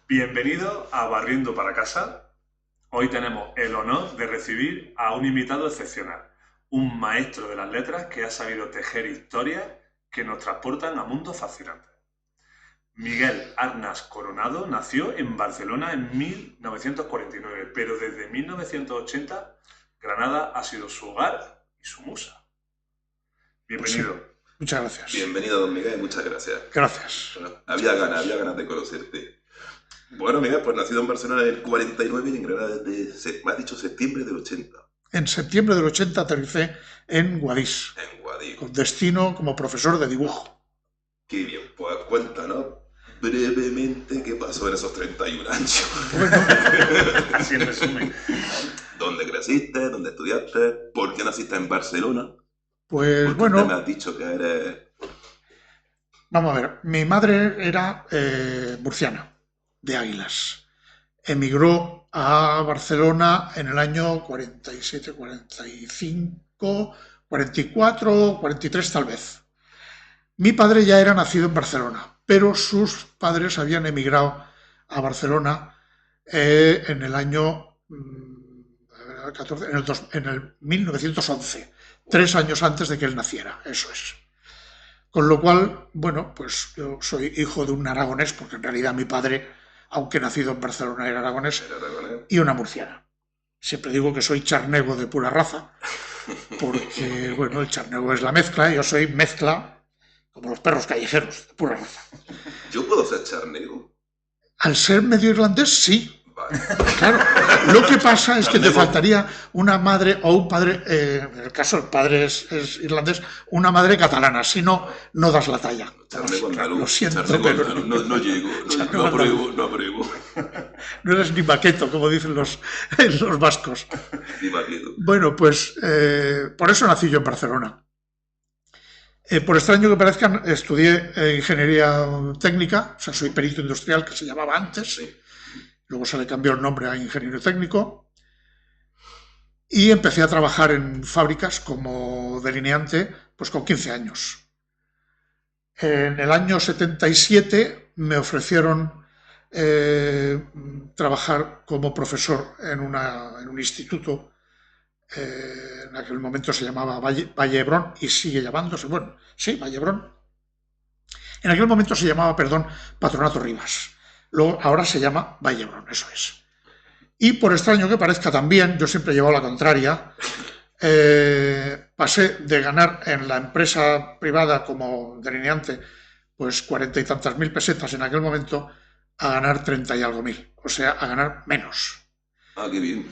Bienvenido a Barriendo para Casa. Hoy tenemos el honor de recibir a un invitado excepcional, un maestro de las letras que ha sabido tejer historias que nos transportan a mundos fascinantes. Miguel Arnas Coronado nació en Barcelona en 1949, pero desde 1980 Granada ha sido su hogar y su musa. Bienvenido. Pues sí. Muchas gracias. Bienvenido, don Miguel, muchas gracias. Gracias. Bueno, había ganas de conocerte. Bueno, Miguel, pues nacido en Barcelona en el 49 y en Granada desde, me has dicho, septiembre del 80. En septiembre del 80 aterricé en Guadix. En Guadix. Con destino como profesor de dibujo. Qué bien, pues cuéntanos brevemente qué pasó en esos 31 años. Bueno, Así en resumen. ¿Dónde creciste? ¿Dónde estudiaste? ¿Por qué naciste en Barcelona? pues Porque bueno, me has dicho que eres... vamos a ver. Mi madre era murciana, de Águilas. Emigró a Barcelona en el año 47, 45, 44, 43 tal vez. Mi padre ya era nacido en Barcelona, pero sus padres habían emigrado a Barcelona en el año 14, en el 1911, 3 años antes de que él naciera, eso es. Con lo cual, bueno, pues yo soy hijo de un aragonés, porque en realidad mi padre, aunque nacido en Barcelona, era aragonés, y una murciana. Siempre digo que soy charnego de pura raza, porque, bueno, el charnego es la mezcla, y yo soy mezcla, como los perros callejeros, de pura raza. ¿Yo puedo ser charnego? Al ser medio irlandés, sí. Vale. Claro, lo que pasa es que te faltaría una madre o un padre, en el caso el padre es irlandés, una madre catalana, si no, no das la talla. Charnego andaluz. Lo siento, Charnego pero andaluz. No llego, Charnego no apruebo. no eres ni maqueto, como dicen los vascos. Ni maqueto. Bueno, pues por eso nací yo en Barcelona. Por extraño que parezca, estudié ingeniería técnica, o sea, soy perito industrial, que se llamaba antes. Sí. Luego se le cambió el nombre a ingeniero técnico y empecé a trabajar en fábricas como delineante pues con 15 años. En el año 77 me ofrecieron trabajar como profesor en un instituto, en aquel momento se llamaba Valle Hebrón y sigue llamándose, bueno, sí, Valle Hebrón. En aquel momento se llamaba, Patronato Rivas. Luego, ahora se llama Valle Hebrón, eso es. Y por extraño que parezca también, yo siempre he llevado la contraria, pasé de ganar en la empresa privada como delineante pues 40 y tantas mil pesetas en aquel momento a ganar 30 y algo mil, o sea, a ganar menos. Ah, qué bien.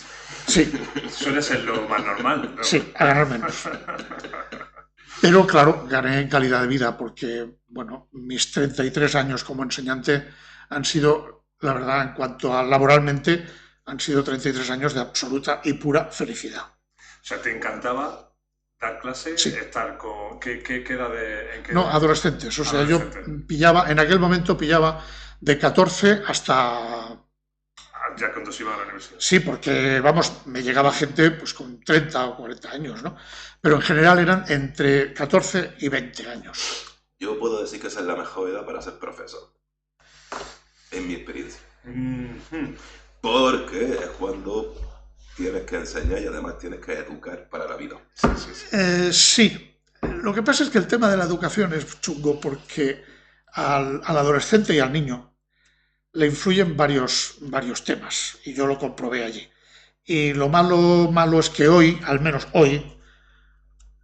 Sí. Suele ser lo más normal, ¿no? Sí, a ganar menos. Pero claro, gané en calidad de vida porque, bueno, mis 33 años como enseñante han sido, la verdad, en cuanto a laboralmente, han sido 33 años de absoluta y pura felicidad. O sea, ¿te encantaba dar clases? Sí. Estar con... ¿Qué edad de...? No, adolescentes. O sea, Adolescentes. yo pillaba, en aquel momento pillaba de 14 hasta... Ya cuando se iba a la universidad. Sí, porque, vamos, me llegaba gente pues con 30 o 40 años, ¿no? Pero en general eran entre 14 y 20 años. Yo puedo decir que esa es la mejor edad para ser profesor. En mi experiencia. Porque es cuando tienes que enseñar y además tienes que educar para la vida. Sí. Lo que pasa es que el tema de la educación es chungo porque al adolescente y al niño le influyen varios temas y yo lo comprobé allí. Y lo malo es que hoy, al menos hoy,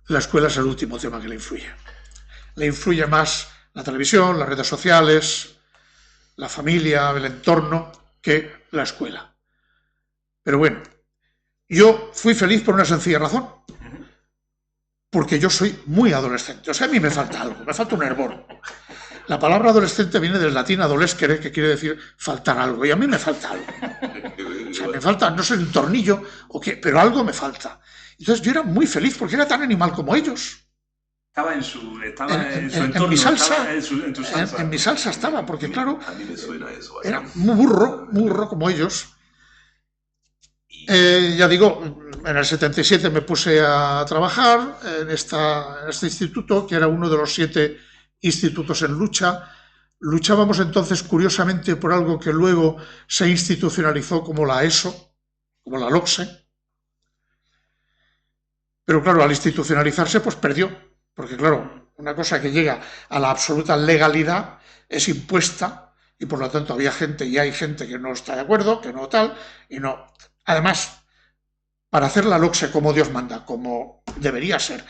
la escuela es el último tema que le influye. Le influye más la televisión, las redes sociales, la familia, el entorno, que la escuela. Pero bueno, yo fui feliz por una sencilla razón. Porque yo soy muy adolescente. O sea, a mí me falta algo, me falta un hervor. La palabra adolescente viene del latín adolescere, que quiere decir faltar algo. Y a mí me falta algo. O sea, me falta, no sé, un tornillo o qué, pero algo me falta. Entonces yo era muy feliz porque era tan animal como ellos. Estaba en su entorno. En mi salsa. En tu salsa. En mi salsa estaba, porque claro, A mí me suena eso. era muy burro como ellos. ya digo, en el 77 me puse a trabajar en este instituto, que era uno de los 7 institutos en lucha. Luchábamos entonces, curiosamente, por algo que luego se institucionalizó como la ESO, como la LOCSE. Pero claro, al institucionalizarse, pues perdió. Porque claro, una cosa que llega a la absoluta legalidad es impuesta y por lo tanto había gente y hay gente que no está de acuerdo, que no tal, y no. Además, para hacer la LOCSE como Dios manda, como debería ser,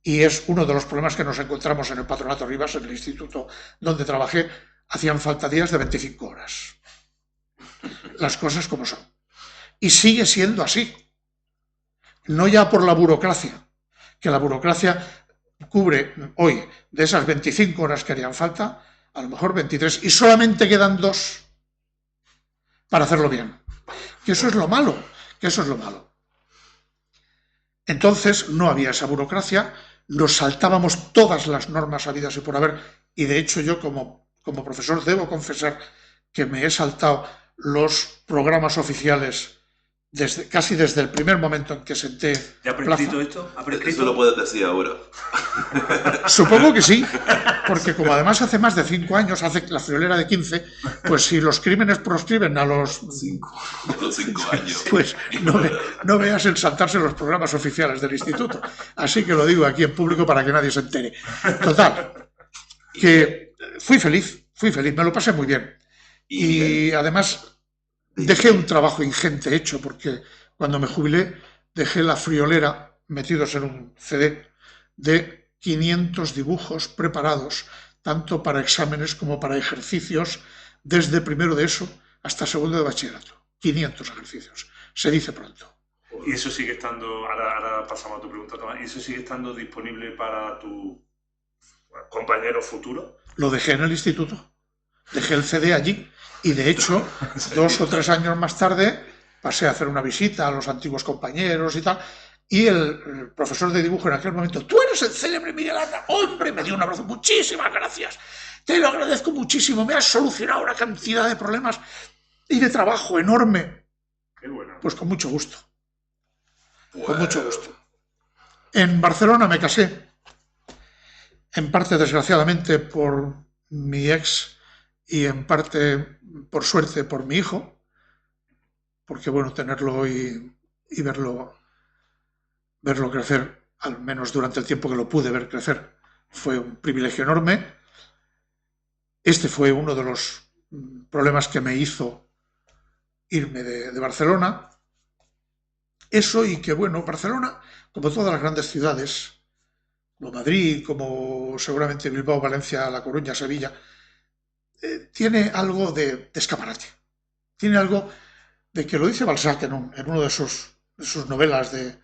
y es uno de los problemas que nos encontramos en el Patronato Rivas, en el instituto donde trabajé, hacían falta días de 25 horas. Las cosas como son. Y sigue siendo así. No ya por la burocracia, que la burocracia cubre hoy de esas 25 horas que harían falta, a lo mejor 23, y solamente quedan 2 para hacerlo bien. Que eso es lo malo, que eso es lo malo. Entonces no había esa burocracia, nos saltábamos todas las normas habidas y por haber, y de hecho yo como profesor debo confesar que me he saltado los programas oficiales casi desde el primer momento en que senté ¿Ya ha prescrito esto? ¿Ha prescrito? Eso lo puedes decir ahora. Supongo que sí, porque como además hace más de 5 años, hace la friolera de 15, pues si los crímenes proscriben a los 5 años. Pues no veas el saltarse los programas oficiales del instituto. Así que lo digo aquí en público para que nadie se entere. Total, que fui feliz, me lo pasé muy bien. Y además dejé un trabajo ingente hecho, porque cuando me jubilé dejé la friolera metidos en un CD de 500 dibujos preparados, tanto para exámenes como para ejercicios, desde primero de ESO hasta segundo de bachillerato. 500 ejercicios. Se dice pronto. ¿Y eso sigue estando, ahora pasamos a tu pregunta, Tomás, ¿y eso sigue estando disponible para tu compañero futuro? Lo dejé en el instituto. Dejé el CD allí. Y de hecho, 2 o 3 años más tarde, pasé a hacer una visita a los antiguos compañeros y tal. Y el profesor de dibujo en aquel momento, tú eres el célebre Miguel Anda, hombre, me dio un abrazo, muchísimas gracias, te lo agradezco muchísimo, me has solucionado una cantidad de problemas y de trabajo enorme. Qué bueno. Pues con mucho gusto. Bueno. Con mucho gusto. En Barcelona me casé, en parte desgraciadamente por mi ex y en parte por suerte por mi hijo, porque bueno, tenerlo y verlo crecer, al menos durante el tiempo que lo pude ver crecer, fue un privilegio enorme. Este fue uno de los problemas que me hizo irme de Barcelona. Eso y que, bueno, Barcelona, como todas las grandes ciudades, como Madrid, como seguramente Bilbao, Valencia, La Coruña, Sevilla, tiene algo de escaparate. Tiene algo de que lo dice Balzac en uno de sus novelas el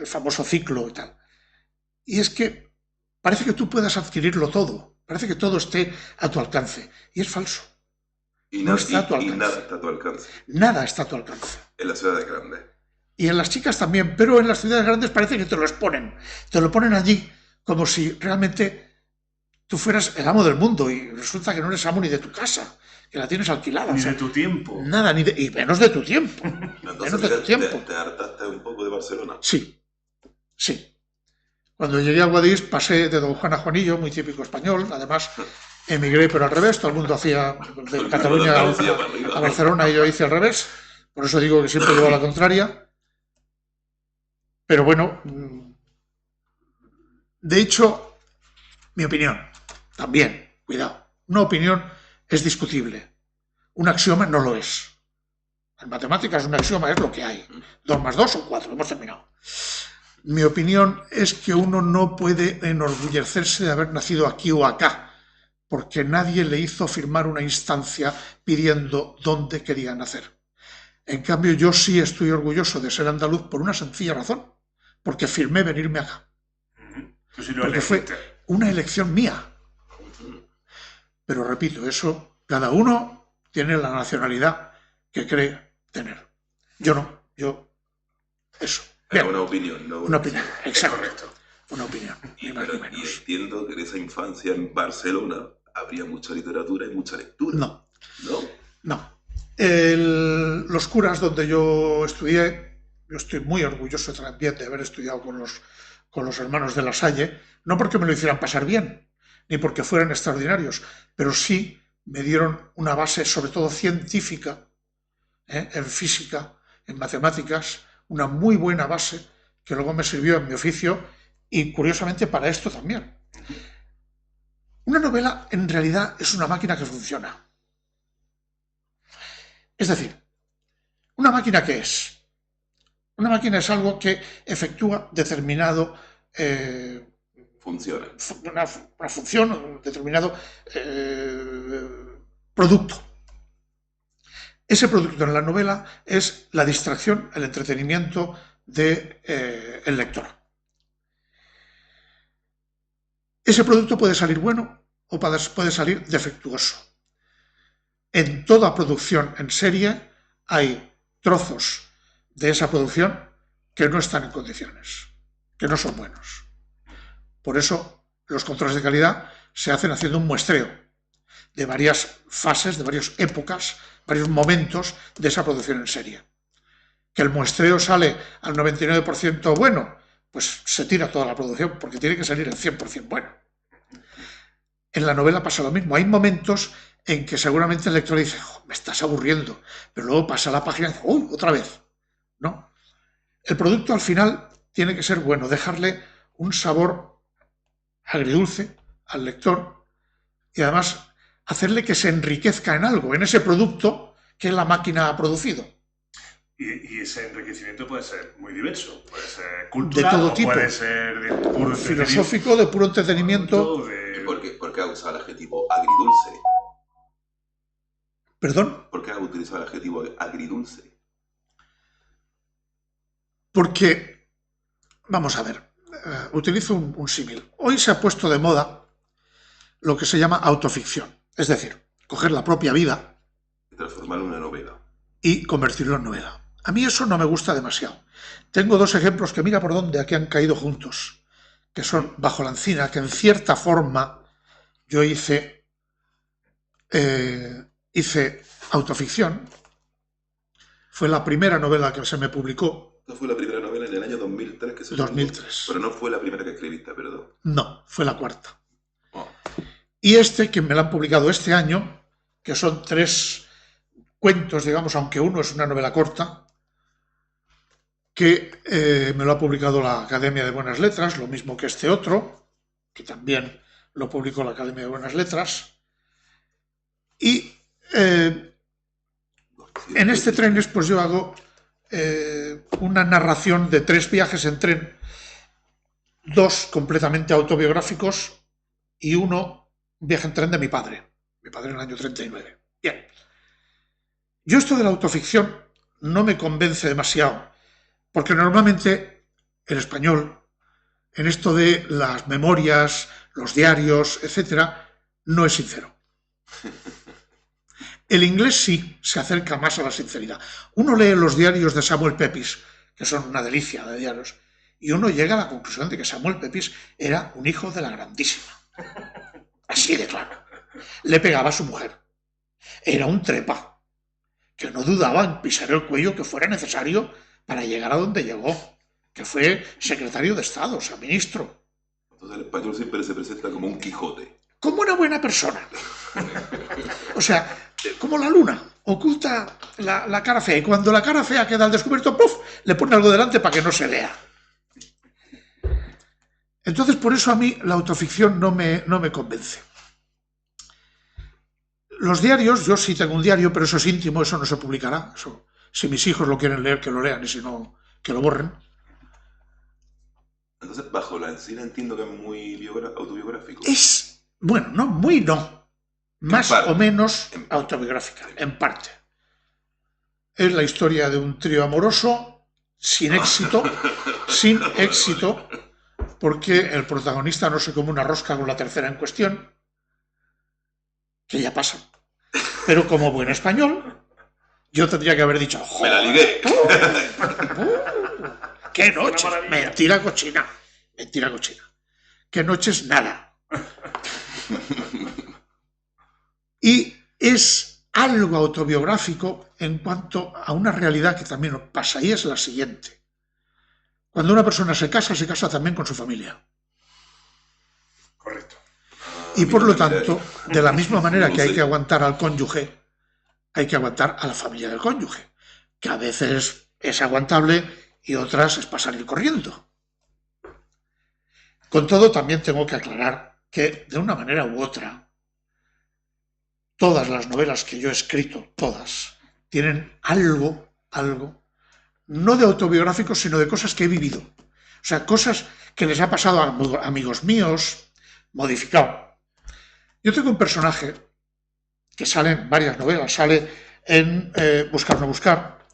famoso ciclo y tal. Y es que parece que tú puedas adquirirlo todo, parece que todo esté a tu alcance. Y es falso. No está a tu alcance. Y nada está a tu alcance. Nada está a tu alcance. En las ciudades grandes. Y en las chicas también, pero en las ciudades grandes parece que te lo exponen. Te lo ponen allí como si realmente tú fueras el amo del mundo y resulta que no eres amo ni de tu casa, que la tienes alquilada. Ni de tu tiempo. Nada, y menos de tu tiempo. Entonces, menos de tu tiempo. ¿Te hartaste un poco de Barcelona? Sí. Cuando llegué a Guadix pasé de Don Juan a Juanillo, muy típico español, además emigré pero al revés, todo el mundo hacía de Cataluña a Barcelona y yo hice al revés, por eso digo que siempre llevo a la contraria. Pero bueno, de hecho, mi opinión, también, cuidado, una opinión es discutible, un axioma no lo es. En matemáticas un axioma es lo que hay, 2 más 2 son 4, hemos terminado. Mi opinión es que uno no puede enorgullecerse de haber nacido aquí o acá, porque nadie le hizo firmar una instancia pidiendo dónde quería nacer. En cambio, yo sí estoy orgulloso de ser andaluz por una sencilla razón, porque firmé venirme acá. Porque fue una elección mía. Pero repito, eso, cada uno tiene la nacionalidad que cree tener. Yo no, eso. Bien. Una opinión, ¿no? Una opinión, exacto. Una opinión, ni más ni menos. Y entiendo que en esa infancia en Barcelona habría mucha literatura y mucha lectura. No. Los curas donde yo estudié, yo estoy muy orgulloso también de haber estudiado con los hermanos de La Salle, no porque me lo hicieran pasar bien, ni porque fueran extraordinarios, pero sí me dieron una base, sobre todo científica, en física, en matemáticas, una muy buena base que luego me sirvió en mi oficio y curiosamente para esto también. Una novela en realidad es una máquina que funciona. Es decir, ¿una máquina qué es? Una máquina es algo que efectúa determinado Funciona. una función, un determinado producto. Ese producto en la novela es la distracción, el entretenimiento del lector. Ese producto puede salir bueno o puede salir defectuoso. En toda producción en serie hay trozos de esa producción que no están en condiciones, que no son buenos. Por eso los controles de calidad se hacen haciendo un muestreo de varias fases, de varias épocas, varios momentos de esa producción en serie. Que el muestreo sale al 99% bueno, pues se tira toda la producción porque tiene que salir el 100% bueno. En la novela pasa lo mismo. Hay momentos en que seguramente el lector dice, oh, me estás aburriendo, pero luego pasa la página y dice, uy, otra vez. ¿No? El producto al final tiene que ser bueno, dejarle un sabor agridulce al lector y además hacerle que se enriquezca en algo, en ese producto que la máquina ha producido. Y ese enriquecimiento puede ser muy diverso, puede ser cultural, de todo tipo, puede ser de puro filosófico, de puro entretenimiento. ¿Por qué ha usado el adjetivo agridulce? ¿Perdón? ¿Por qué ha utilizado el adjetivo agridulce? Porque, vamos a ver, utilizo un símil. Hoy se ha puesto de moda lo que se llama autoficción, es decir, coger la propia vida y transformarlo en una novela. Y convertirlo en novela. A mí eso no me gusta demasiado. Tengo dos ejemplos que mira por dónde aquí han caído juntos, que son Bajo la encina, que en cierta forma yo hice autoficción. Fue la primera novela que se me publicó. Esta fue la primera novela en el año 2003 que se 2003. Pero no fue la primera que escribiste, perdón. No, fue la cuarta. Oh. Y que me la han publicado este año, que son 3 cuentos, digamos, aunque uno es una novela corta, que me lo ha publicado la Academia de Buenas Letras, lo mismo que este otro, que también lo publicó la Academia de Buenas Letras. Y en este Trenes, pues yo hago una narración de 3 viajes en tren, 2 completamente autobiográficos y un viaje en tren de mi padre en el año 39. Bien. Yo esto de la autoficción no me convence demasiado, porque normalmente el español, en esto de las memorias, los diarios, etcétera, no es sincero. El inglés sí se acerca más a la sinceridad. Uno lee los diarios de Samuel Pepys, que son una delicia de diarios, y uno llega a la conclusión de que Samuel Pepys era un hijo de la grandísima. Así de claro. Le pegaba a su mujer. Era un trepa, que no dudaba en pisar el cuello que fuera necesario para llegar a donde llegó, que fue secretario de Estado, o sea, ministro. Entonces el español siempre se presenta como un Quijote. Como una buena persona. O sea, como la luna, oculta la cara fea, y cuando la cara fea queda al descubierto, ¡puf!, le pone algo delante para que no se vea. Entonces, por eso a mí la autoficción no me convence. Los diarios, yo sí tengo un diario, pero eso es íntimo, eso no se publicará. Eso, si mis hijos lo quieren leer, que lo lean, y si no, que lo borren. Entonces, Bajo la encina entiendo que es muy autobiográfico. Es, bueno, no, muy no. Más o menos autobiográfica, en parte. Es la historia de un trío amoroso sin éxito, porque el protagonista no se come una rosca con la tercera en cuestión, que ya pasa. Pero como buen español, yo tendría que haber dicho, ¡me la ligué! ¡Qué noche! Mentira cochina. Mentira cochina. ¿Qué noches? Nada. Y es algo autobiográfico en cuanto a una realidad que también nos pasa, y es la siguiente. Cuando una persona se casa también con su familia. Correcto. Y por lo tanto, mira, de la misma manera no que hay sé. que aguantar al cónyuge, hay que aguantar a la familia del cónyuge, que a veces es aguantable y otras es para salir corriendo. Con todo, también tengo que aclarar que, de una manera u otra, todas las novelas que yo he escrito, todas, tienen algo, no de autobiográficos, sino de cosas que he vivido. O sea, cosas que les ha pasado a amigos míos, modificado. Yo tengo un personaje que sale en varias novelas, sale en Buscar no buscar,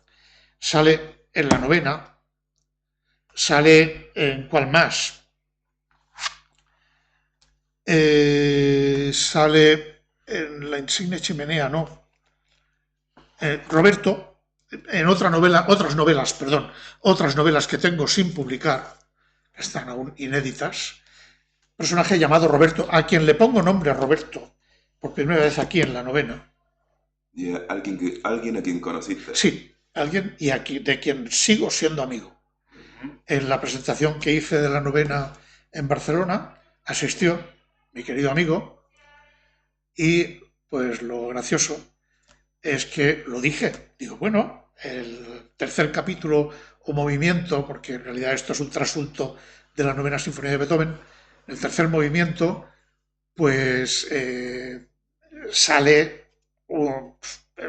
sale en La novena, sale en ¿cuál más? Sale en La insigne chimenea, no. Roberto, en otras novelas que tengo sin publicar, que están aún inéditas, personaje llamado Roberto, a quien le pongo nombre a Roberto, por primera vez aquí en La novena. Y alguien a quien conociste. Sí, alguien y aquí, de quien sigo siendo amigo. En la presentación que hice de La novena en Barcelona, asistió mi querido amigo, y pues lo gracioso es que lo dije. Digo, bueno, el tercer capítulo o movimiento, porque en realidad esto es un trasunto de la novena sinfonía de Beethoven, el tercer movimiento, pues sale, o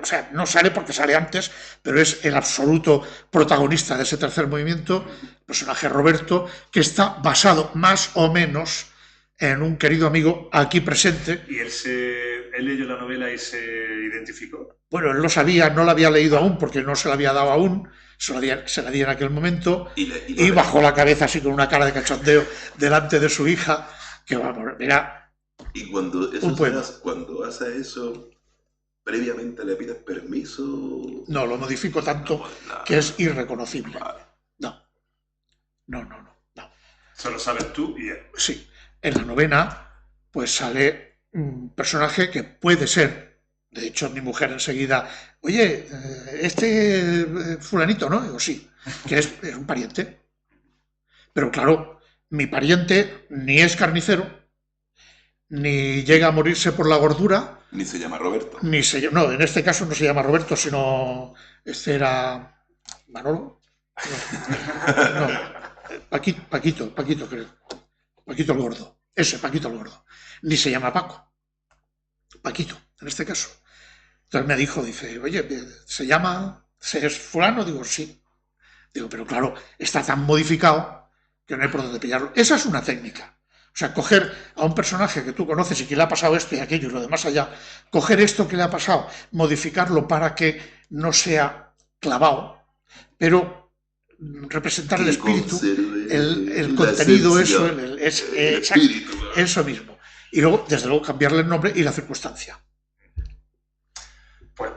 sea, no sale porque sale antes, pero es el absoluto protagonista de ese tercer movimiento, el personaje Roberto, que está basado más o menos en un querido amigo aquí presente. ¿Y él leyó la novela y se identificó? Bueno, él lo sabía, no la había leído aún porque no se la había dado aún, se la di en aquel momento, y bajó la cabeza así con una cara de cachondeo delante de su hija, que vamos, mira, Y cuando un poema. cuando hace eso, previamente le pides permiso. No, lo modifico tanto No, que es irreconocible. vale. No. Solo sabes tú y él. Sí, en La novena pues sale un personaje que puede ser, de hecho mi mujer enseguida, oye, fulanito, ¿no? Digo, sí, que es un pariente. Pero claro, mi pariente ni es carnicero, ni llega a morirse por la gordura, Ni se llama Roberto. ni se... No, en este caso no se llama Roberto, sino... Este era... ¿Manolo? No. Paquito, creo. Paquito el Gordo. Ese, Paquito el Gordo. Ni se llama Paco. Paquito, en este caso. Entonces me dijo, dice, oye, ¿se llama... ¿Es fulano? Digo, sí. Digo, pero claro, está tan modificado que no hay por dónde pillarlo. Esa es una técnica. O sea, coger a un personaje que tú conoces y que le ha pasado esto y aquello y lo demás allá, coger esto que le ha pasado, modificarlo para que no sea clavado, pero representar el espíritu, el contenido, eso, espíritu. Eso mismo. Y luego, desde luego, cambiarle el nombre y la circunstancia. Pues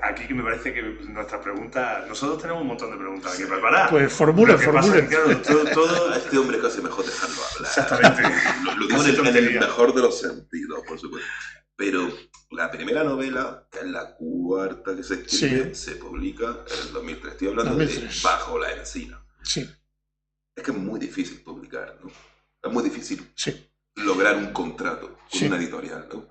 aquí que me parece que nuestra pregunta... Nosotros tenemos un montón de preguntas aquí preparadas. Pues formulen. Claro, todo... A este hombre casi mejor dejarlo hablar. Exactamente. Lo digo en el mejor de los sentidos, por supuesto. Pero la primera novela, que es la cuarta que se escribe, se publica en el 2003. Estoy hablando 2003. De Bajo la encina. Sí. Es que es muy difícil publicar, ¿no? Es muy difícil lograr un contrato con una editorial, ¿no?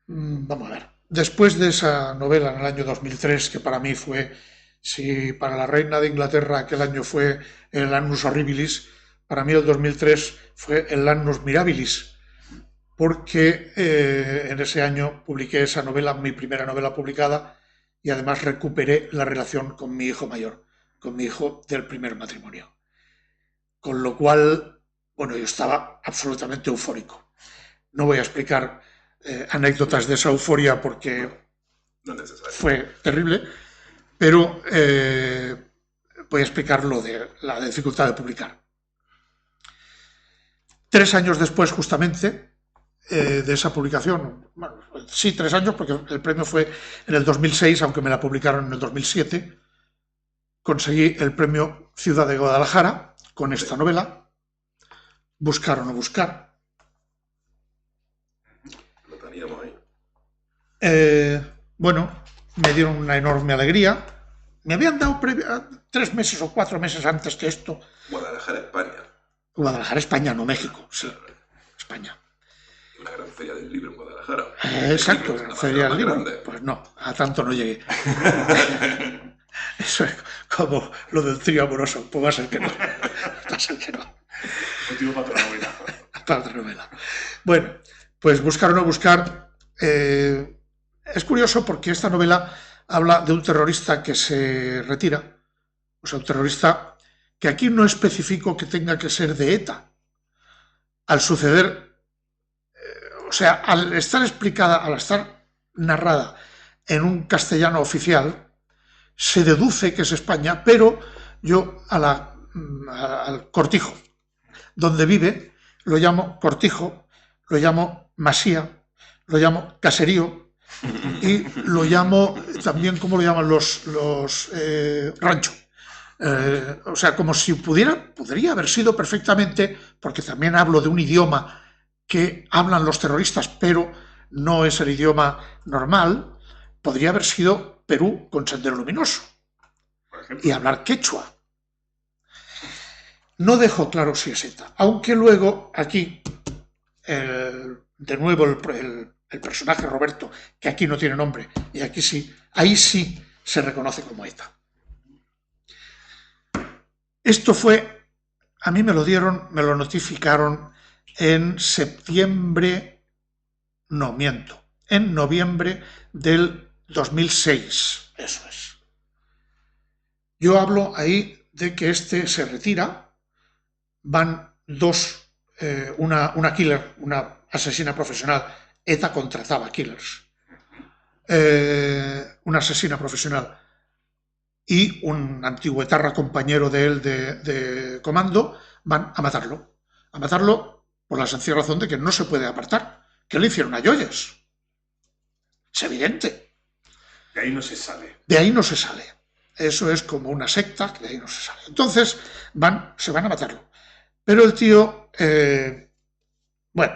Vamos a ver. Después de esa novela en el año 2003, que para mí fue, si para la reina de Inglaterra aquel año fue el Annus Horribilis, para mí el 2003 fue el Annus Mirabilis, porque en ese año publiqué esa novela, mi primera novela publicada, y además recuperé la relación con mi hijo mayor, con mi hijo del primer matrimonio. Con lo cual, bueno, yo estaba absolutamente eufórico. No voy a explicar anécdotas de esa euforia porque fue terrible, pero voy a explicar lo de la dificultad de publicar. 3 años después, justamente, de esa publicación, bueno, sí, 3 años, porque el premio fue en el 2006, aunque me la publicaron en el 2007, conseguí el premio Ciudad de Guadalajara con esta novela, Buscar o no buscar. Lo teníamos ahí. bueno, me dieron una enorme alegría. Me habían dado 3 meses o 4 meses antes que esto. Guadalajara, España. Guadalajara, España, no México, sí. España. Una gran feria del libro en Guadalajara. Exacto, la feria del libro. Pues no, a tanto no llegué. Eso es como lo del trío amoroso. Pues va a ser que no. Va a ser que no. Motivo para otra novela. Para otra novela. Bueno, pues buscar o no buscar. Es curioso porque esta novela habla de un terrorista que se retira. O sea, un terrorista que aquí no especifico que tenga que ser de ETA. Al suceder, o sea, al estar explicada, al estar narrada en un castellano oficial, se deduce que es España, pero yo al Cortijo, donde vive, lo llamo Cortijo, lo llamo Masía, lo llamo Caserío y lo llamo también, ¿cómo lo llaman los rancho? O sea, como si podría haber sido perfectamente, porque también hablo de un idioma que hablan los terroristas, pero no es el idioma normal, podría haber sido Perú con Sendero Luminoso y hablar quechua. No dejo claro si es ETA, aunque luego aquí, de nuevo el personaje Roberto, que aquí no tiene nombre, y aquí sí, ahí sí se reconoce como ETA. Esto fue, a mí me lo dieron, me lo notificaron en septiembre, no miento, en noviembre del 2006, eso es. Yo hablo ahí de que este se retira, van dos, una killer, una asesina profesional, ETA contrataba killers, una asesina profesional y un antiguo etarra compañero de él de comando van a matarlo por la sencilla razón de que no se puede apartar, que le hicieron a Joyes. Es evidente. De ahí no se sale. De ahí no se sale. Eso es como una secta, que de ahí no se sale. Entonces se van a matarlo. Pero el tío, bueno,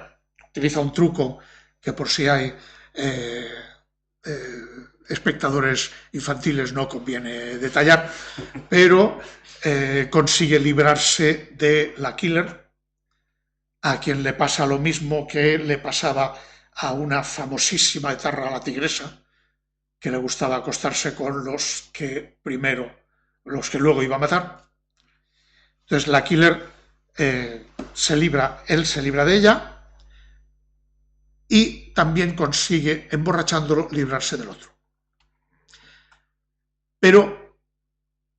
utiliza un truco que por si hay espectadores infantiles no conviene detallar, pero consigue librarse de la killer, a quien le pasa lo mismo que le pasaba a una famosísima etarra, la tigresa, que le gustaba acostarse con los que luego iba a matar. Entonces la killer él se libra de ella y también consigue, emborrachándolo, librarse del otro. Pero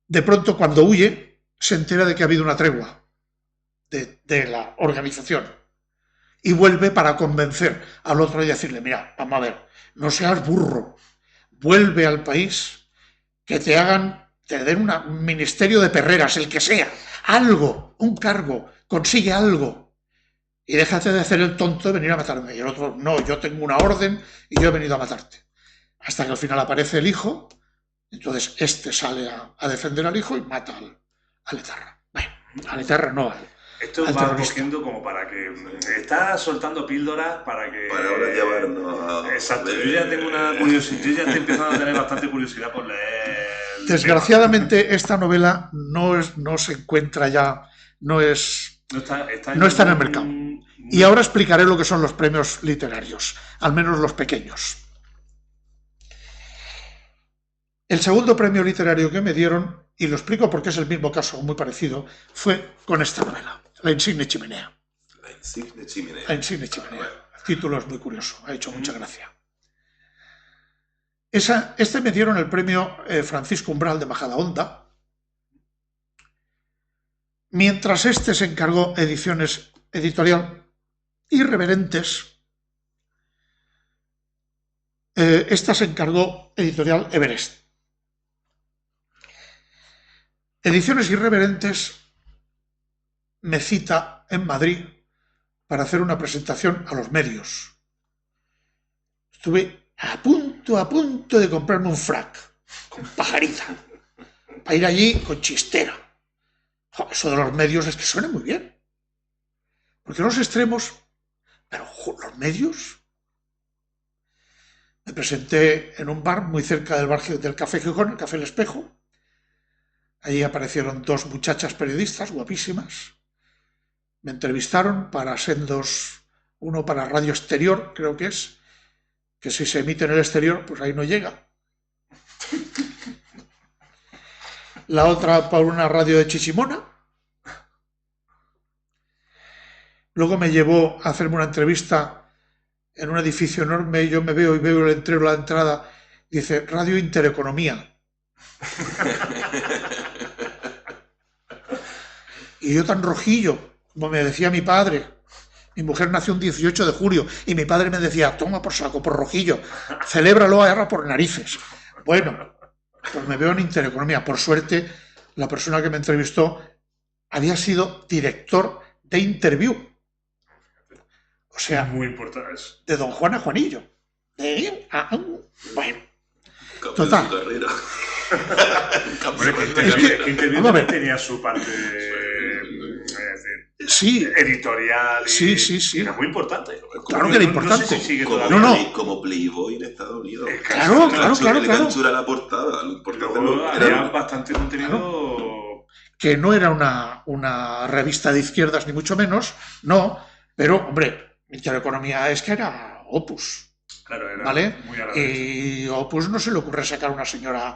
de pronto, cuando huye, se entera de que ha habido una tregua de la organización y vuelve para convencer al otro y decirle: mira, vamos a ver, no seas burro, vuelve al país, que te den un ministerio de perreras, el que sea, algo, un cargo, consigue algo y déjate de hacer el tonto de venir a matarme. Y el otro: no, yo tengo una orden y yo he venido a matarte. Hasta que al final aparece el hijo. Entonces este sale a defender al hijo y mata al etarra. Bueno, al etarra no, esto al va terrorista. cogiendo como para que... Está soltando píldoras para que... Para ahora llevarnos a... Exacto, yo ya tengo una curiosidad, yo ya estoy empezando a tener bastante curiosidad por leer... Desgraciadamente esta novela no se encuentra ya, no está en el mercado. Y ahora explicaré lo que son los premios literarios, al menos los pequeños. El segundo premio literario que me dieron, y lo explico porque es el mismo caso, muy parecido, fue con esta novela, La insigne chimenea. La insigne chimenea. La insigne chimenea. El título es muy curioso, ha hecho mucha gracia. Este me dieron el premio Francisco Umbral de Majadahonda, mientras este se encargó ediciones editorial Irreverentes. Esta se encargó editorial Everest. Ediciones Irreverentes me cita en Madrid para hacer una presentación a los medios. Estuve a punto de comprarme un frac con pajarita para ir allí con chistera. Eso de los medios es que suena muy bien. Porque los extremos, pero los medios... Me presenté en un bar muy cerca del Café Gijón, el Café El Espejo. Allí aparecieron dos muchachas periodistas guapísimas. Me entrevistaron para sendos, uno para Radio Exterior, creo que si se emite en el exterior, pues ahí no llega. La otra para una radio de Chichimona. Luego me llevó a hacerme una entrevista en un edificio enorme, y yo me veo y veo el letrero a la entrada, dice Radio Intereconomía. Y yo tan rojillo, como me decía mi padre. Mi mujer nació un 18 de julio y mi padre me decía, toma por saco, por rojillo, celébralo ahora por narices. Bueno, pues me veo en Intereconomía. Por suerte, la persona que me entrevistó había sido director de Interview. O sea, muy importante eso. De Don Juan a Juanillo. Bueno, total. Interview también tenía su parte editorial. Sí. Era muy importante. Claro que era importante. No sé si como Playboy en Estados Unidos. Claro. Le censura la portada. Lo importante era bastante contenido. Que no era una revista de izquierdas, ni mucho menos, no, pero, hombre, Intereconomía es que era Opus. Claro, era ¿vale? Muy agradable. Y Opus no se le ocurre sacar a una señora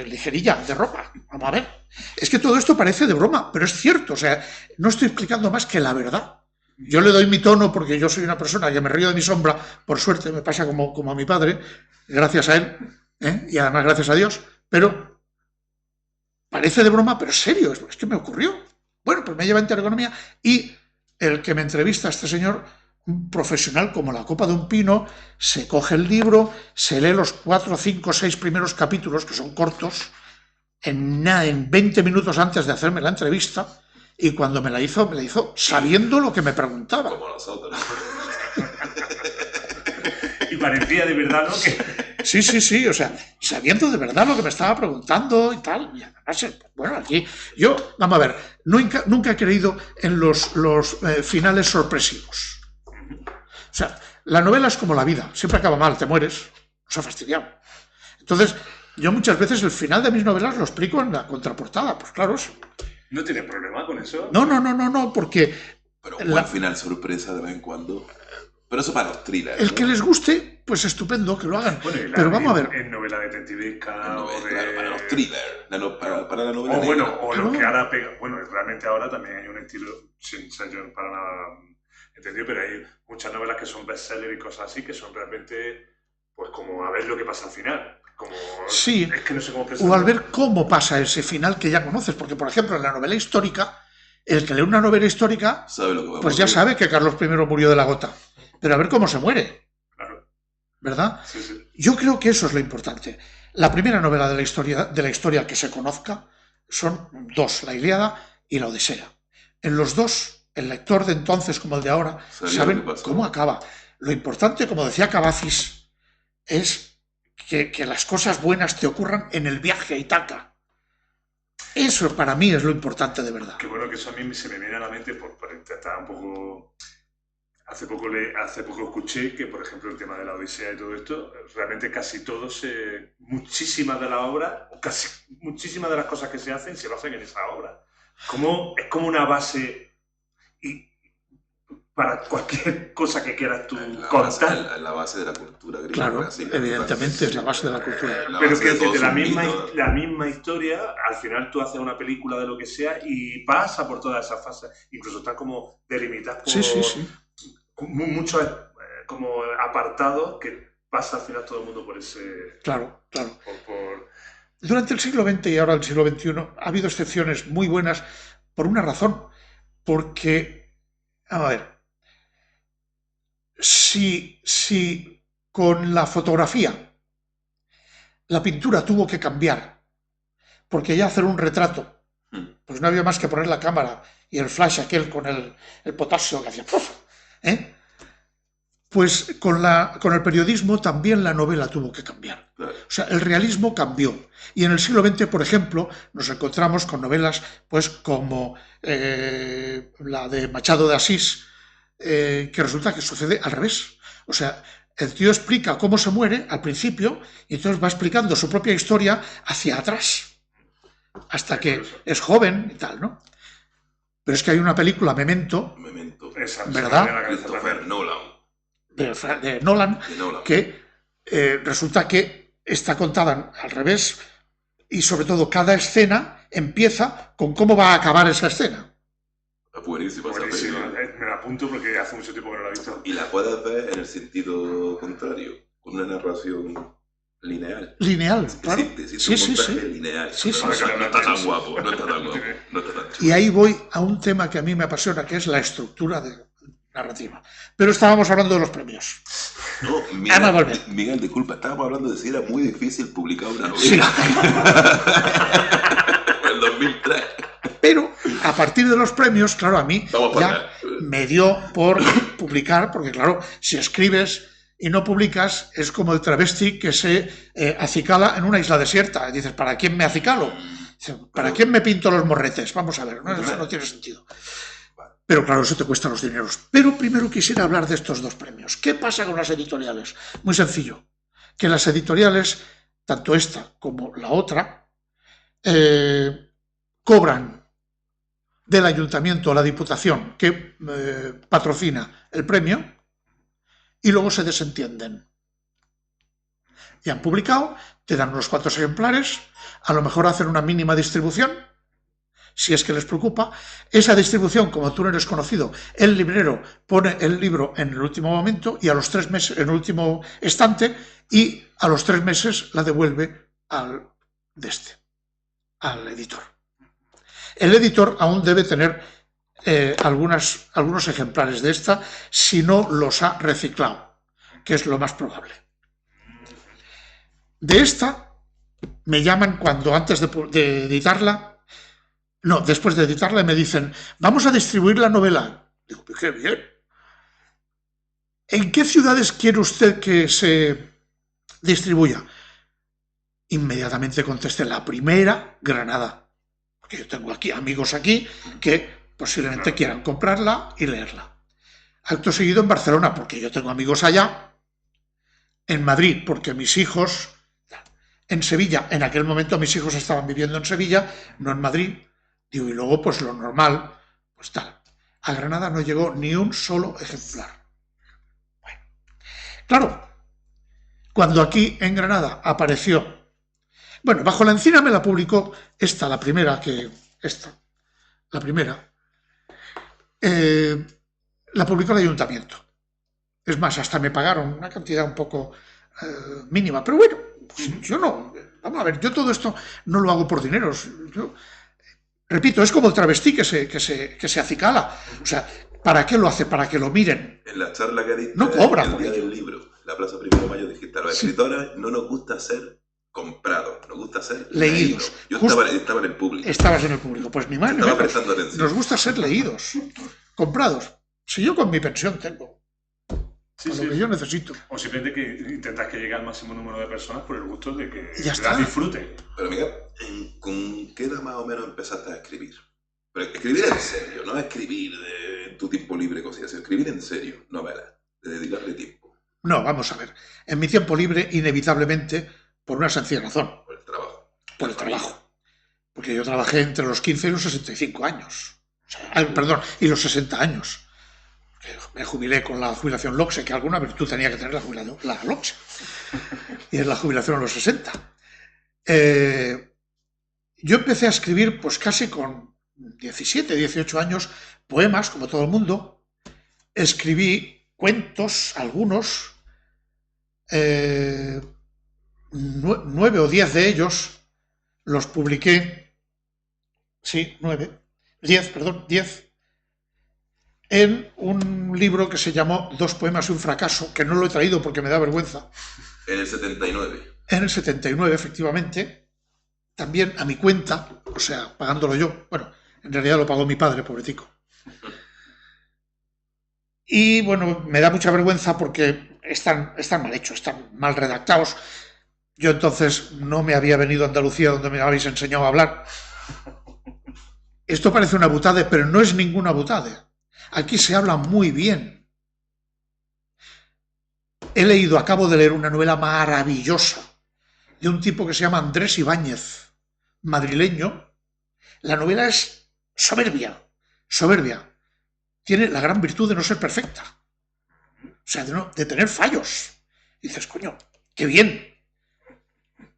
ligerilla de ropa. Vamos a ver. Es que todo esto parece de broma, pero es cierto. O sea, no estoy explicando más que la verdad. Yo le doy mi tono porque yo soy una persona que me río de mi sombra. Por suerte me pasa como a mi padre, gracias a él, y además gracias a Dios. Pero parece de broma, pero es serio. Es que me ocurrió. Bueno, pues me lleva a Intereconomía y el que me entrevista, este señor, un profesional como la copa de un pino, se coge el libro, se lee los 4, 5, 6 primeros capítulos, que son cortos, en 20 minutos antes de hacerme la entrevista, y cuando me la hizo sabiendo lo que me preguntaba. Como nosotros. Y parecía de verdad, ¿no? Sí, o sea, sabiendo de verdad lo que me estaba preguntando y tal. Y además, bueno, aquí yo, vamos a ver, nunca he creído en los finales sorpresivos. O sea, la novela es como la vida, siempre acaba mal, te mueres, nos ha fastidiado. Entonces, yo muchas veces el final de mis novelas lo explico en la contraportada, pues claro. ¿No tiene problema con eso? No, porque... Pero un buen final sorpresa de vez en cuando. Pero eso para los thrillers. El que les guste, pues estupendo, que lo hagan. Bueno, pero vamos a ver. En novela detectivesca. Claro, para los thrillers. Para la novela. O lo que ahora pega. Bueno, realmente ahora también hay un estilo, sin ser yo para nada entendido, pero hay muchas novelas que son bestseller y cosas así, que son realmente, pues como a ver lo que pasa al final. Sí, es que no sé cómo o al ver cómo pasa ese final que ya conoces, porque por ejemplo en la novela histórica, el que lee una novela histórica, pues ya sabe que Carlos I murió de la gota, pero a ver cómo se muere. Claro. ¿Verdad? Sí. Yo creo que eso es lo importante. La primera novela de la historia que se conozca son dos, la Ilíada y la Odisea. En los dos, el lector de entonces como el de ahora saben cómo acaba. Lo importante, como decía Cavafis, es que las cosas buenas te ocurran en el viaje a Ítaca. Eso para mí es lo importante de verdad. Qué bueno que eso a mí se me viene a la mente por intentar un poco... Hace poco escuché que, por ejemplo, el tema de la Odisea y todo esto, realmente casi todos, muchísimas de las obras, casi muchísimas de las cosas que se hacen, se basan en esa obra. Es como una base para cualquier cosa que quieras tú contar. La base de la cultura griega. Claro, evidentemente es la base de la cultura. Pero que de la misma historia, al final tú haces una película de lo que sea y pasa por todas esas fases. Incluso están como delimitadas por muchos como apartados que pasa al final todo el mundo por ese... Claro. Durante el siglo XX y ahora el siglo XXI ha habido excepciones muy buenas por una razón. Porque, a ver, si con la fotografía la pintura tuvo que cambiar, porque ya hacer un retrato, pues no había más que poner la cámara y el flash aquel con el potasio que hacía... Pues con el periodismo también la novela tuvo que cambiar. O sea, el realismo cambió. Y en el siglo XX, por ejemplo, nos encontramos con novelas pues como la de Machado de Asís, que resulta que sucede al revés. O sea, el tío explica cómo se muere al principio y entonces va explicando su propia historia hacia atrás, hasta que es joven y tal, ¿no? Pero es que hay una película, Memento, ¿verdad? Christopher Nolan. De Nolan, que resulta que está contada al revés y sobre todo cada escena empieza con cómo va a acabar esa escena. Es buenísima esa película. Me la apunto porque hace mucho tiempo que no la he visto. Y la puedes ver en el sentido contrario, con una narración lineal. Lineal, claro. Existe un montaje lineal. No está tan guapo, no está tan chulo. Y ahí voy a un tema que a mí me apasiona, que es la estructura narrativa. Pero estábamos hablando de los premios. No, Miguel, disculpa, estábamos hablando de si era muy difícil publicar una novela. Sí. En el 2003. Pero a partir de los premios, claro, a mí ya me dio por publicar, porque claro, si escribes y no publicas, es como el travesti que se acicala en una isla desierta. Y dices, ¿para quién me acicalo? ¿Para quién me pinto los morretes? Vamos a ver, eso no tiene sentido. Pero claro, eso te cuesta los dineros. Pero primero quisiera hablar de estos dos premios. ¿Qué pasa con las editoriales? Muy sencillo. Que las editoriales, tanto esta como la otra, cobran del ayuntamiento o la diputación que patrocina el premio y luego se desentienden. Y han publicado, te dan unos cuantos ejemplares, a lo mejor hacen una mínima distribución, si es que les preocupa. Esa distribución, como tú no eres conocido, el librero pone el libro en el último momento y a los 3 meses, en el último estante, y a los 3 meses la devuelve al editor. El editor aún debe tener algunos ejemplares de esta, si no los ha reciclado, que es lo más probable. De esta me llaman cuando antes de editarla, no, después de editarla me dicen, vamos a distribuir la novela. Digo, qué bien. ¿En qué ciudades quiere usted que se distribuya? Inmediatamente contesté, la primera, Granada. Porque yo tengo aquí amigos aquí que posiblemente quieran comprarla y leerla. Acto seguido en Barcelona, porque yo tengo amigos allá. En Madrid, porque mis hijos... En Sevilla, en aquel momento mis hijos estaban viviendo en Sevilla, no en Madrid. Digo, y luego, pues lo normal, pues tal. A Granada no llegó ni un solo ejemplar. Bueno, claro, cuando aquí en Granada apareció... Bueno, Bajo la encina me la publicó esta, la primera la primera. La publicó el ayuntamiento. Es más, hasta me pagaron una cantidad un poco mínima. Pero bueno, pues yo no... Vamos a ver, yo todo esto no lo hago por dineros. Yo, repito, es como el travesti que se acicala. O sea, ¿para qué lo hace? Para que lo miren. En la charla que diste, no cobra el día del libro, la Plaza 1 de Mayo, dijiste, a los escritores no nos gusta ser comprados, nos gusta ser leídos. Yo estaba en el público. Estabas en el público. Pues ni más ni menos. Prestando atención. Nos gusta ser leídos, comprados. Si yo con mi pensión tengo lo que yo necesito. O simplemente que intentas que llegue al máximo número de personas por el gusto de que la disfruten. Pero Miguel, ¿con qué edad más o menos empezaste a escribir? Pero escribir en serio, no escribir en tu tiempo libre, cosas así. Escribir en serio, novelas, de dedicarle tiempo. No, vamos a ver. En mi tiempo libre, inevitablemente, por una sencilla razón. Por el trabajo. Por el trabajo. Porque yo trabajé entre los 15 y los 65 años. O sea, perdón, y los 60 años. Me jubilé con la jubilación LOCSE, que alguna virtud tenía que tener la LOCSE. Y es la jubilación a los 60. Yo empecé a escribir pues casi con 17, 18 años, poemas, como todo el mundo. Escribí cuentos, algunos, 9 o 10 de ellos los publiqué, 10, en un libro que se llamó 2 poemas y un fracaso, que no lo he traído porque me da vergüenza. En el 79. En el 79, efectivamente, también a mi cuenta, o sea, pagándolo yo. Bueno, en realidad lo pagó mi padre, pobretico. Y bueno, me da mucha vergüenza porque están mal hechos, están mal redactados. Yo entonces no me había venido a Andalucía, donde me habéis enseñado a hablar. Esto parece una butade, pero no es ninguna butade. Aquí se habla muy bien. acabo de leer una novela maravillosa de un tipo que se llama Andrés Ibáñez, madrileño. La novela es soberbia. Tiene la gran virtud de no ser perfecta. O sea, de tener fallos. Y dices, coño, qué bien.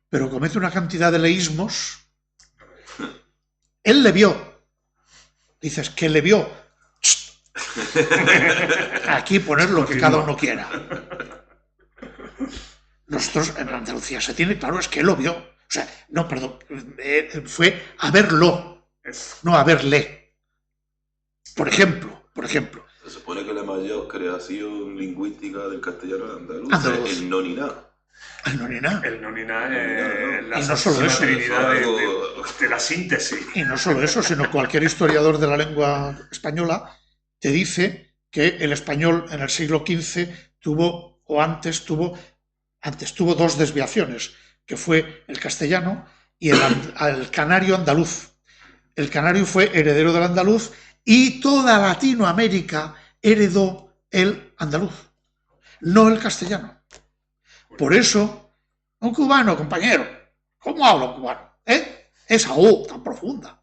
Pero comete una cantidad de leísmos. Él le vio. Dices, que le vio. Aquí poner lo que cada uno quiera. Nosotros en Andalucía se tiene claro, es que él lo vio. O sea, no, perdón, fue a verlo, no a verle. Por ejemplo. Se supone que la mayor creación lingüística del castellano andaluz es el noniná. El noniná. El noniná es la no solo eso, trinidad de la síntesis. Y no solo eso, sino cualquier historiador de la lengua española te dice que el español en el siglo XV tuvo dos desviaciones, que fue el castellano y el canario andaluz. El canario fue heredero del andaluz y toda Latinoamérica heredó el andaluz, no el castellano. Por eso, un cubano, compañero, ¿cómo habla un cubano? Esa O tan profunda.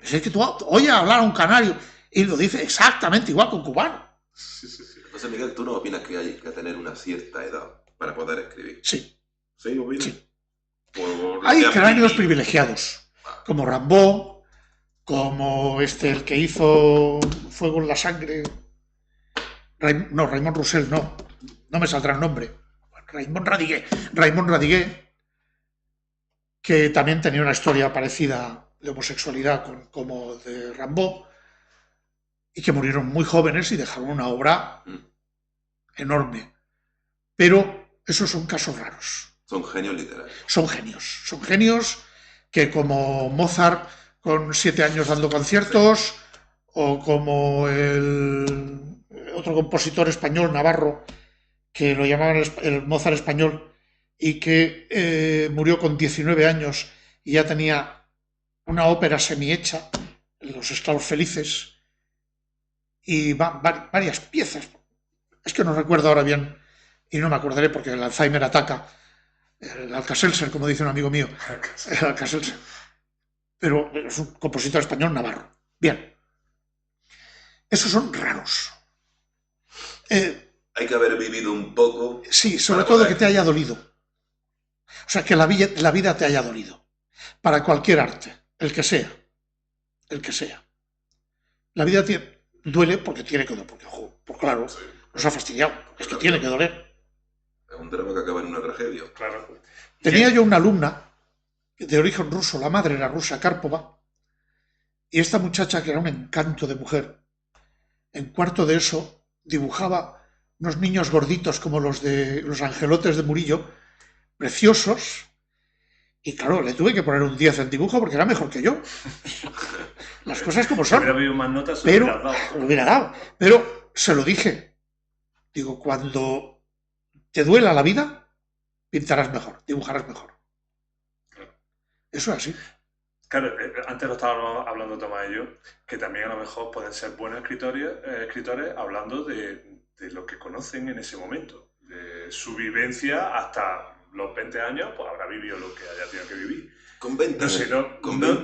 Es que tú oyes hablar a un canario y lo dice exactamente igual que un cubano. Entonces, Miguel, ¿tú no opinas que hay que tener una cierta edad para poder escribir? Sí. ¿Sí opinas? Sí. Hay cráneos privilegiados, como Rimbaud, como el que hizo Fuego en la sangre. No, Raymond Roussel, no me saldrá el nombre. Raymond Radiguet, que también tenía una historia parecida de homosexualidad como de Rimbaud, y que murieron muy jóvenes y dejaron una obra enorme. Pero esos son casos raros. Son genios literarios. Son genios que, como Mozart con 7 años dando conciertos, o como el otro compositor español, Navarro, que lo llamaban el Mozart español, y que murió con 19 años y ya tenía una ópera semi-hecha, Los esclavos felices, y varias piezas. Es que no recuerdo ahora bien, y no me acordaré porque el Alzheimer ataca. El Alcacelser, como dice un amigo mío. El Alcacelser. Pero es un compositor español, Navarro. Bien. Esos son raros. Hay que haber vivido un poco. Sí, sobre todo que te haya dolido. O sea, que la vida te haya dolido. Para cualquier arte, el que sea. La vida duele porque tiene que doler. Porque claro, nos ha fastidiado. Es que tiene que doler. Es un drama que acaba en una tragedia. Claro. Tenía yo una alumna de origen ruso, la madre era rusa, Karpova, y esta muchacha, que era un encanto de mujer, en cuarto de eso dibujaba unos niños gorditos como los de los angelotes de Murillo, preciosos, y claro, le tuve que poner un 10 en dibujo porque era mejor que yo. Las cosas como son. Si hubiera habido más notas, pero lo hubiera dado. Pero se lo dije. Digo, cuando te duela la vida, pintarás mejor, dibujarás mejor. Eso es así. Claro, antes lo estábamos hablando Tomás y yo, que también a lo mejor pueden ser buenos escritores hablando de lo que conocen en ese momento, de su vivencia hasta los 20 años, pues habrá vivido lo que haya tenido que vivir. Con 20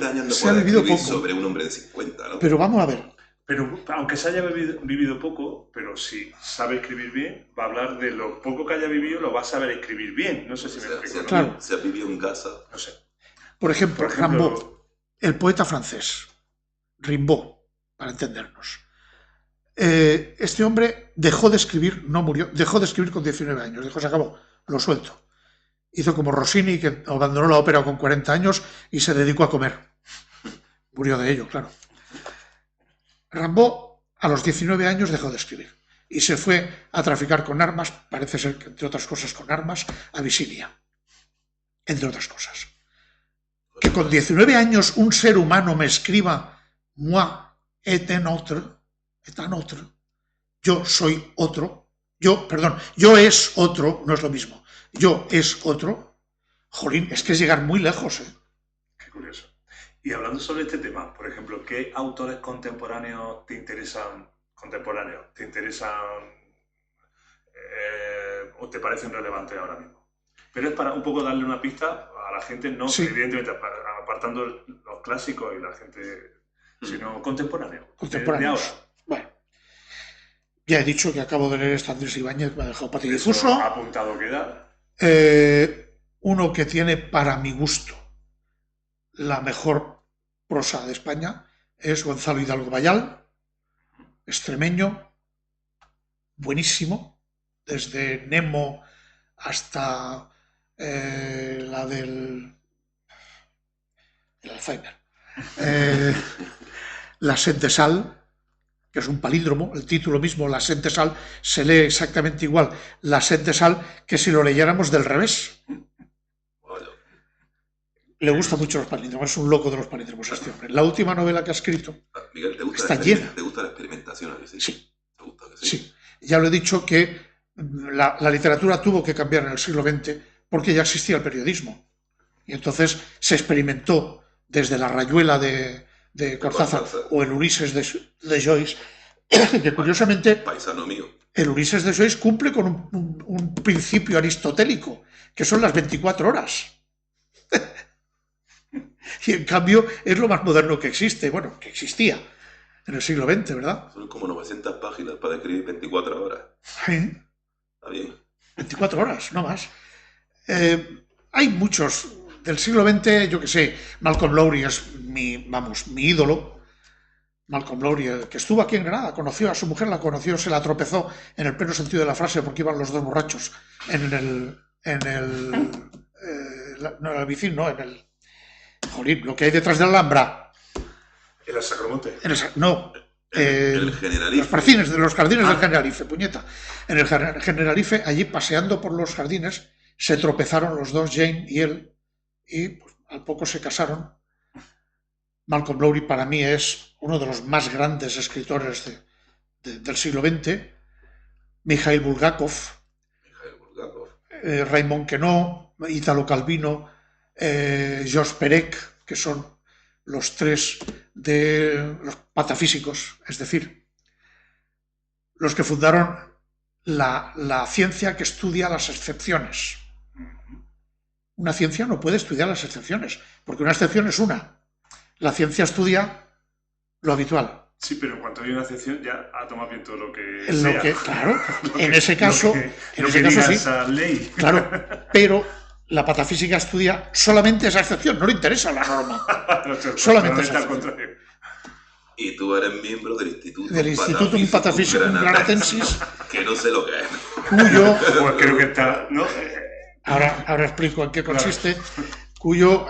años no se ha vivido poco sobre un hombre de 50, ¿no? Pero vamos a ver. Pero aunque se haya vivido poco, pero si sabe escribir bien, va a hablar de lo poco que haya vivido, lo va a saber escribir bien. No sé si me explico. Claro. Se ha vivido en casa. No sé. Por ejemplo, Rimbaud, el poeta francés. Rimbaud, para entendernos. Este hombre dejó de escribir, no murió, dejó de escribir con 19 años. Dijo, se acabó, lo suelto. Hizo como Rossini, que abandonó la ópera con 40 años y se dedicó a comer. Murió de ello, claro. Rimbaud, a los 19 años, dejó de escribir y se fue a traficar con armas, parece ser que, entre otras cosas, con armas, a Abisinia. Entre otras cosas. Que con 19 años un ser humano me escriba moi et un autre, yo soy otro, yo es otro, no es lo mismo, yo es otro, jolín, es que es llegar muy lejos, ¿eh? Qué curioso. Y hablando sobre este tema, por ejemplo, ¿qué autores contemporáneos te interesan? o te parecen relevantes ahora mismo. Pero es para un poco darle una pista a la gente, no evidentemente apartando los clásicos y la gente, sino contemporáneos. Contemporáneos. De ahora. Bueno, ya he dicho que acabo de leer esta Andrés Ibáñez, me ha dejado patidifuso. Apuntado queda. Uno que tiene, para mi gusto, la mejor prosa de España es Gonzalo Hidalgo Bayal, extremeño, buenísimo, desde Nemo hasta la del Alzheimer. La sed de sal, que es un palíndromo, el título mismo, La sed de sal, se lee exactamente igual, La sed de sal, que si lo leyéramos del revés. Le gusta mucho los palíndromos, es un loco de los palíndromos este hombre. La última novela que ha escrito Miguel, está llena. ¿Te gusta la experimentación? Sí. ¿Te gusta que sí. Ya lo he dicho que la literatura tuvo que cambiar en el siglo XX porque ya existía el periodismo. Y entonces se experimentó desde la Rayuela de Cortázar o el Ulises de Joyce, que curiosamente paisano mío. El Ulises de Joyce cumple con un principio aristotélico, que son las 24 horas. Y en cambio es lo más moderno que existe, bueno, que existía en el siglo XX, ¿verdad? Son como 900 páginas para escribir 24 horas. ¿Sí? Está bien. 24 horas, no más. Hay muchos del siglo XX, yo que sé, Malcolm Lowry es mi ídolo. Malcolm Lowry, que estuvo aquí en Granada, conoció a su mujer, la conoció, se la tropezó en el pleno sentido de la frase porque iban los dos borrachos en el Vicín, no, en el... Jolín, lo que hay detrás de la Alhambra. ¿En el Sacromonte? No. El Generalife. Los jardines del Generalife, puñeta. En el Generalife, allí paseando por los jardines, se tropezaron los dos, Jane y él, y pues, al poco se casaron. Malcolm Lowry para mí es uno de los más grandes escritores del siglo XX. Mikhail Bulgakov, Raymond Queneau, Italo Calvino, Georges Perec, que son los tres de los patafísicos, es decir, los que fundaron la ciencia que estudia las excepciones. Una ciencia no puede estudiar las excepciones, porque una excepción es una. La ciencia estudia lo habitual. Sí, pero en cuanto hay una excepción ya ha tomado bien todo lo que sea. Claro, en ese caso sí. Esa ley. Claro, pero la patafísica estudia solamente esa excepción, no le interesa la norma. Solamente esa excepción. Y tú eres miembro del Institutum Patafysicum Granatensis, que no sé lo que es. Cuyo... Pues creo que está... ¿no? Ahora explico en qué consiste. Claro. Cuyo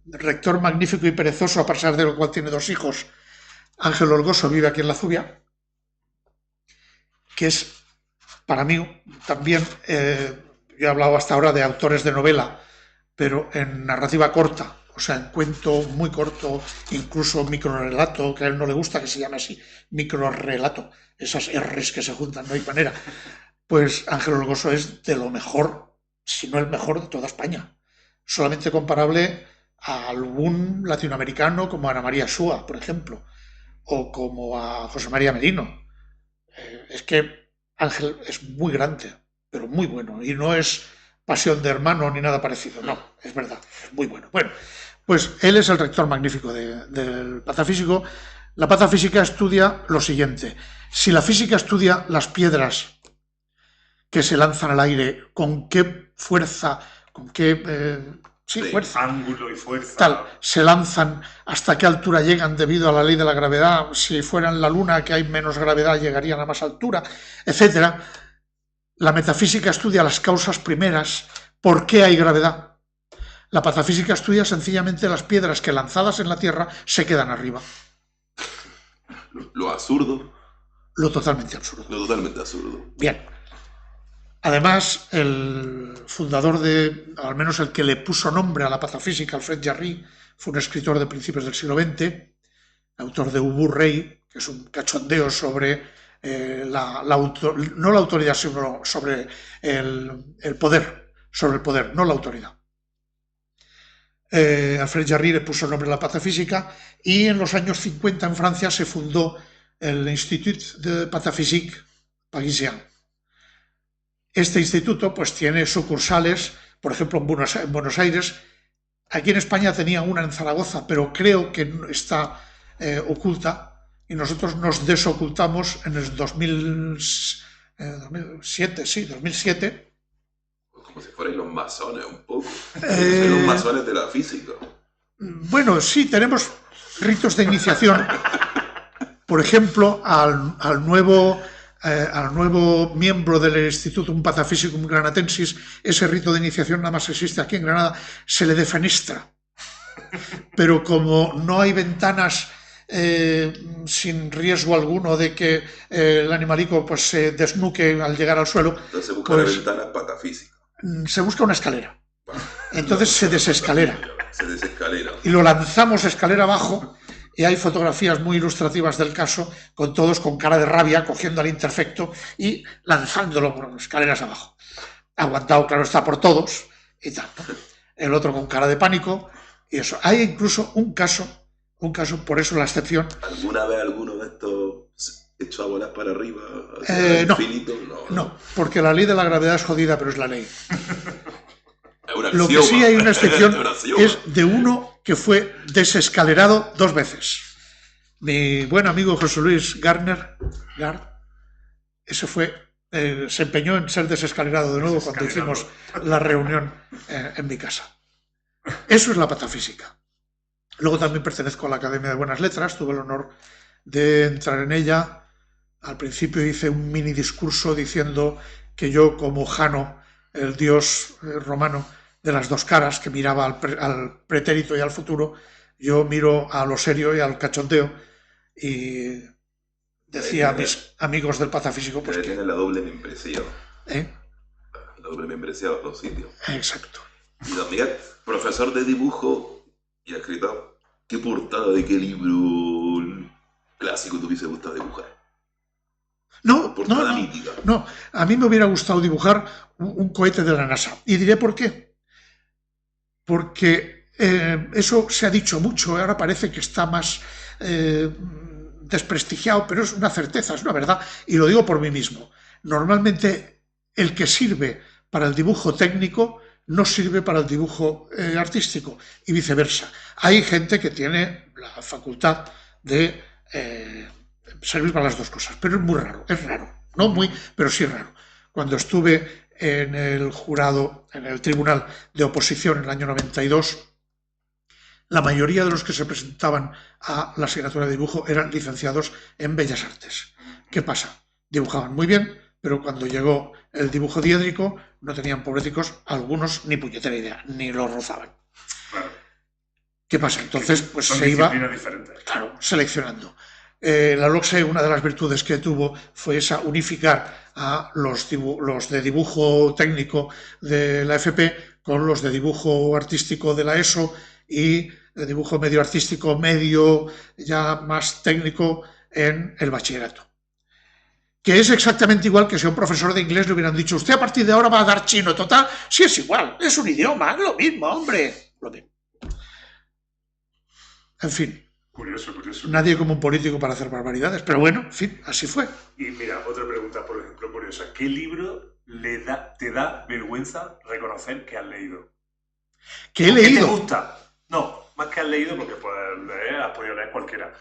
rector magnífico y perezoso, a pesar de lo cual tiene 2 hijos, Ángel Olgoso, vive aquí en la Zubia, que es, para mí, también... yo he hablado hasta ahora de autores de novela, pero en narrativa corta, o sea, en cuento muy corto, incluso microrelato, que a él no le gusta que se llame así, microrelato, esas R's que se juntan, no hay manera. Pues Ángel Olgoso es de lo mejor, si no el mejor de toda España, solamente comparable a algún latinoamericano como Ana María Súa, por ejemplo, o como a José María Merino. Es que Ángel es muy grande, pero muy bueno, y no es Pasión de hermano ni nada parecido, no, es verdad, es muy bueno. Bueno, pues él es el rector magnífico del patafísico. La patafísica estudia lo siguiente: si la física estudia las piedras que se lanzan al aire, con qué fuerza, con qué fuerza, ángulo y fuerza, tal, se lanzan, hasta qué altura llegan debido a la ley de la gravedad, si fueran la luna, que hay menos gravedad, llegarían a más altura, etcétera. La metafísica estudia las causas primeras, por qué hay gravedad. La patafísica estudia sencillamente las piedras que lanzadas en la Tierra se quedan arriba. Lo absurdo. Lo totalmente absurdo. Lo totalmente absurdo. Bien. Además, el fundador al menos el que le puso nombre a la patafísica, Alfred Jarry, fue un escritor de principios del siglo XX, autor de Ubu Rey, que es un cachondeo sobre... no la autoridad, sino sobre el poder, no la autoridad. Alfred Jarry le puso el nombre a la patafísica, y en los años 50 en Francia se fundó el Institut de Pataphysique Parisien, Este instituto pues tiene sucursales, por ejemplo, en Buenos Aires. Aquí en España tenía una en Zaragoza, pero creo que está oculta, y nosotros nos desocultamos en el 2007, sí, 2007. Como si fueran los masones un poco. Son los masones de la física. Bueno, sí, tenemos ritos de iniciación. Por ejemplo, al nuevo miembro del Institutum Pataphysicum Granatensis, ese rito de iniciación nada más existe aquí en Granada, se le defenestra. Pero como no hay ventanas sin riesgo alguno de que el animalico pues, se desnuque al llegar al suelo, entonces se busca una ventana patafísica. Se busca una escalera. Entonces se desescalera. Se desescalera. Y lo lanzamos escalera abajo, y hay fotografías muy ilustrativas del caso, con todos con cara de rabia, cogiendo al interfecto y lanzándolo por escaleras abajo. Aguantado, claro está, por todos, y tal. El otro con cara de pánico, y eso. Hay incluso un caso, por eso la excepción. ¿Alguna vez alguno de estos echó a volar para arriba? No, porque la ley de la gravedad es jodida, pero es la ley. Lo que sí hay una excepción es de uno que fue desescalerado 2 veces. Mi buen amigo José Luis Gard, ese se empeñó en ser desescalerado de nuevo cuando hicimos la reunión en mi casa. Eso es la patafísica. Luego también pertenezco a la Academia de Buenas Letras, tuve el honor de entrar en ella. Al principio hice un mini discurso diciendo que yo, como Jano, el dios romano de las 2 caras, que miraba al pretérito y al futuro, yo miro a lo serio y al cachondeo, y decía a mis amigos del patafísico pues que tiene la doble membresía. La doble membresía a los 2 sitios. Exacto. Y don Miguel, profesor de dibujo y escritor, ¿qué portada de qué libro clásico te hubiese gustado dibujar? No, mítica. No, a mí me hubiera gustado dibujar un cohete de la NASA. Y diré por qué. Porque eso se ha dicho mucho, ahora parece que está más desprestigiado, pero es una certeza, es una verdad, y lo digo por mí mismo. Normalmente el que sirve para el dibujo técnico no sirve para el dibujo artístico, y viceversa. Hay gente que tiene la facultad de servir para las 2 cosas, pero es muy raro, es raro, no muy, pero sí raro. Cuando estuve en el jurado, en el tribunal de oposición en el año 92, la mayoría de los que se presentaban a la asignatura de dibujo eran licenciados en Bellas Artes. ¿Qué pasa? Dibujaban muy bien, pero cuando llegó el dibujo diédrico no tenían, pobrecicos, algunos ni puñetera idea, ni lo rozaban. ¿Qué pasa? Entonces, pues se iba, claro, seleccionando. La LOCSE, una de las virtudes que tuvo fue esa, unificar a los de dibujo técnico de la FP con los de dibujo artístico de la ESO, y de dibujo medio artístico, medio ya más técnico en el bachillerato. Que es exactamente igual que si a un profesor de inglés le hubieran dicho: usted a partir de ahora va a dar chino. Total, sí, es igual, es un idioma, es lo mismo, hombre. Lo mismo. En fin. Curioso. Nadie como un político para hacer barbaridades, pero bueno, en fin, así fue. Y mira, otra pregunta, por ejemplo, curiosa. ¿Qué libro te da vergüenza reconocer que has leído? ¿Que he leído? ¿Qué te gusta? No, más que has leído, porque has podido leer cualquiera.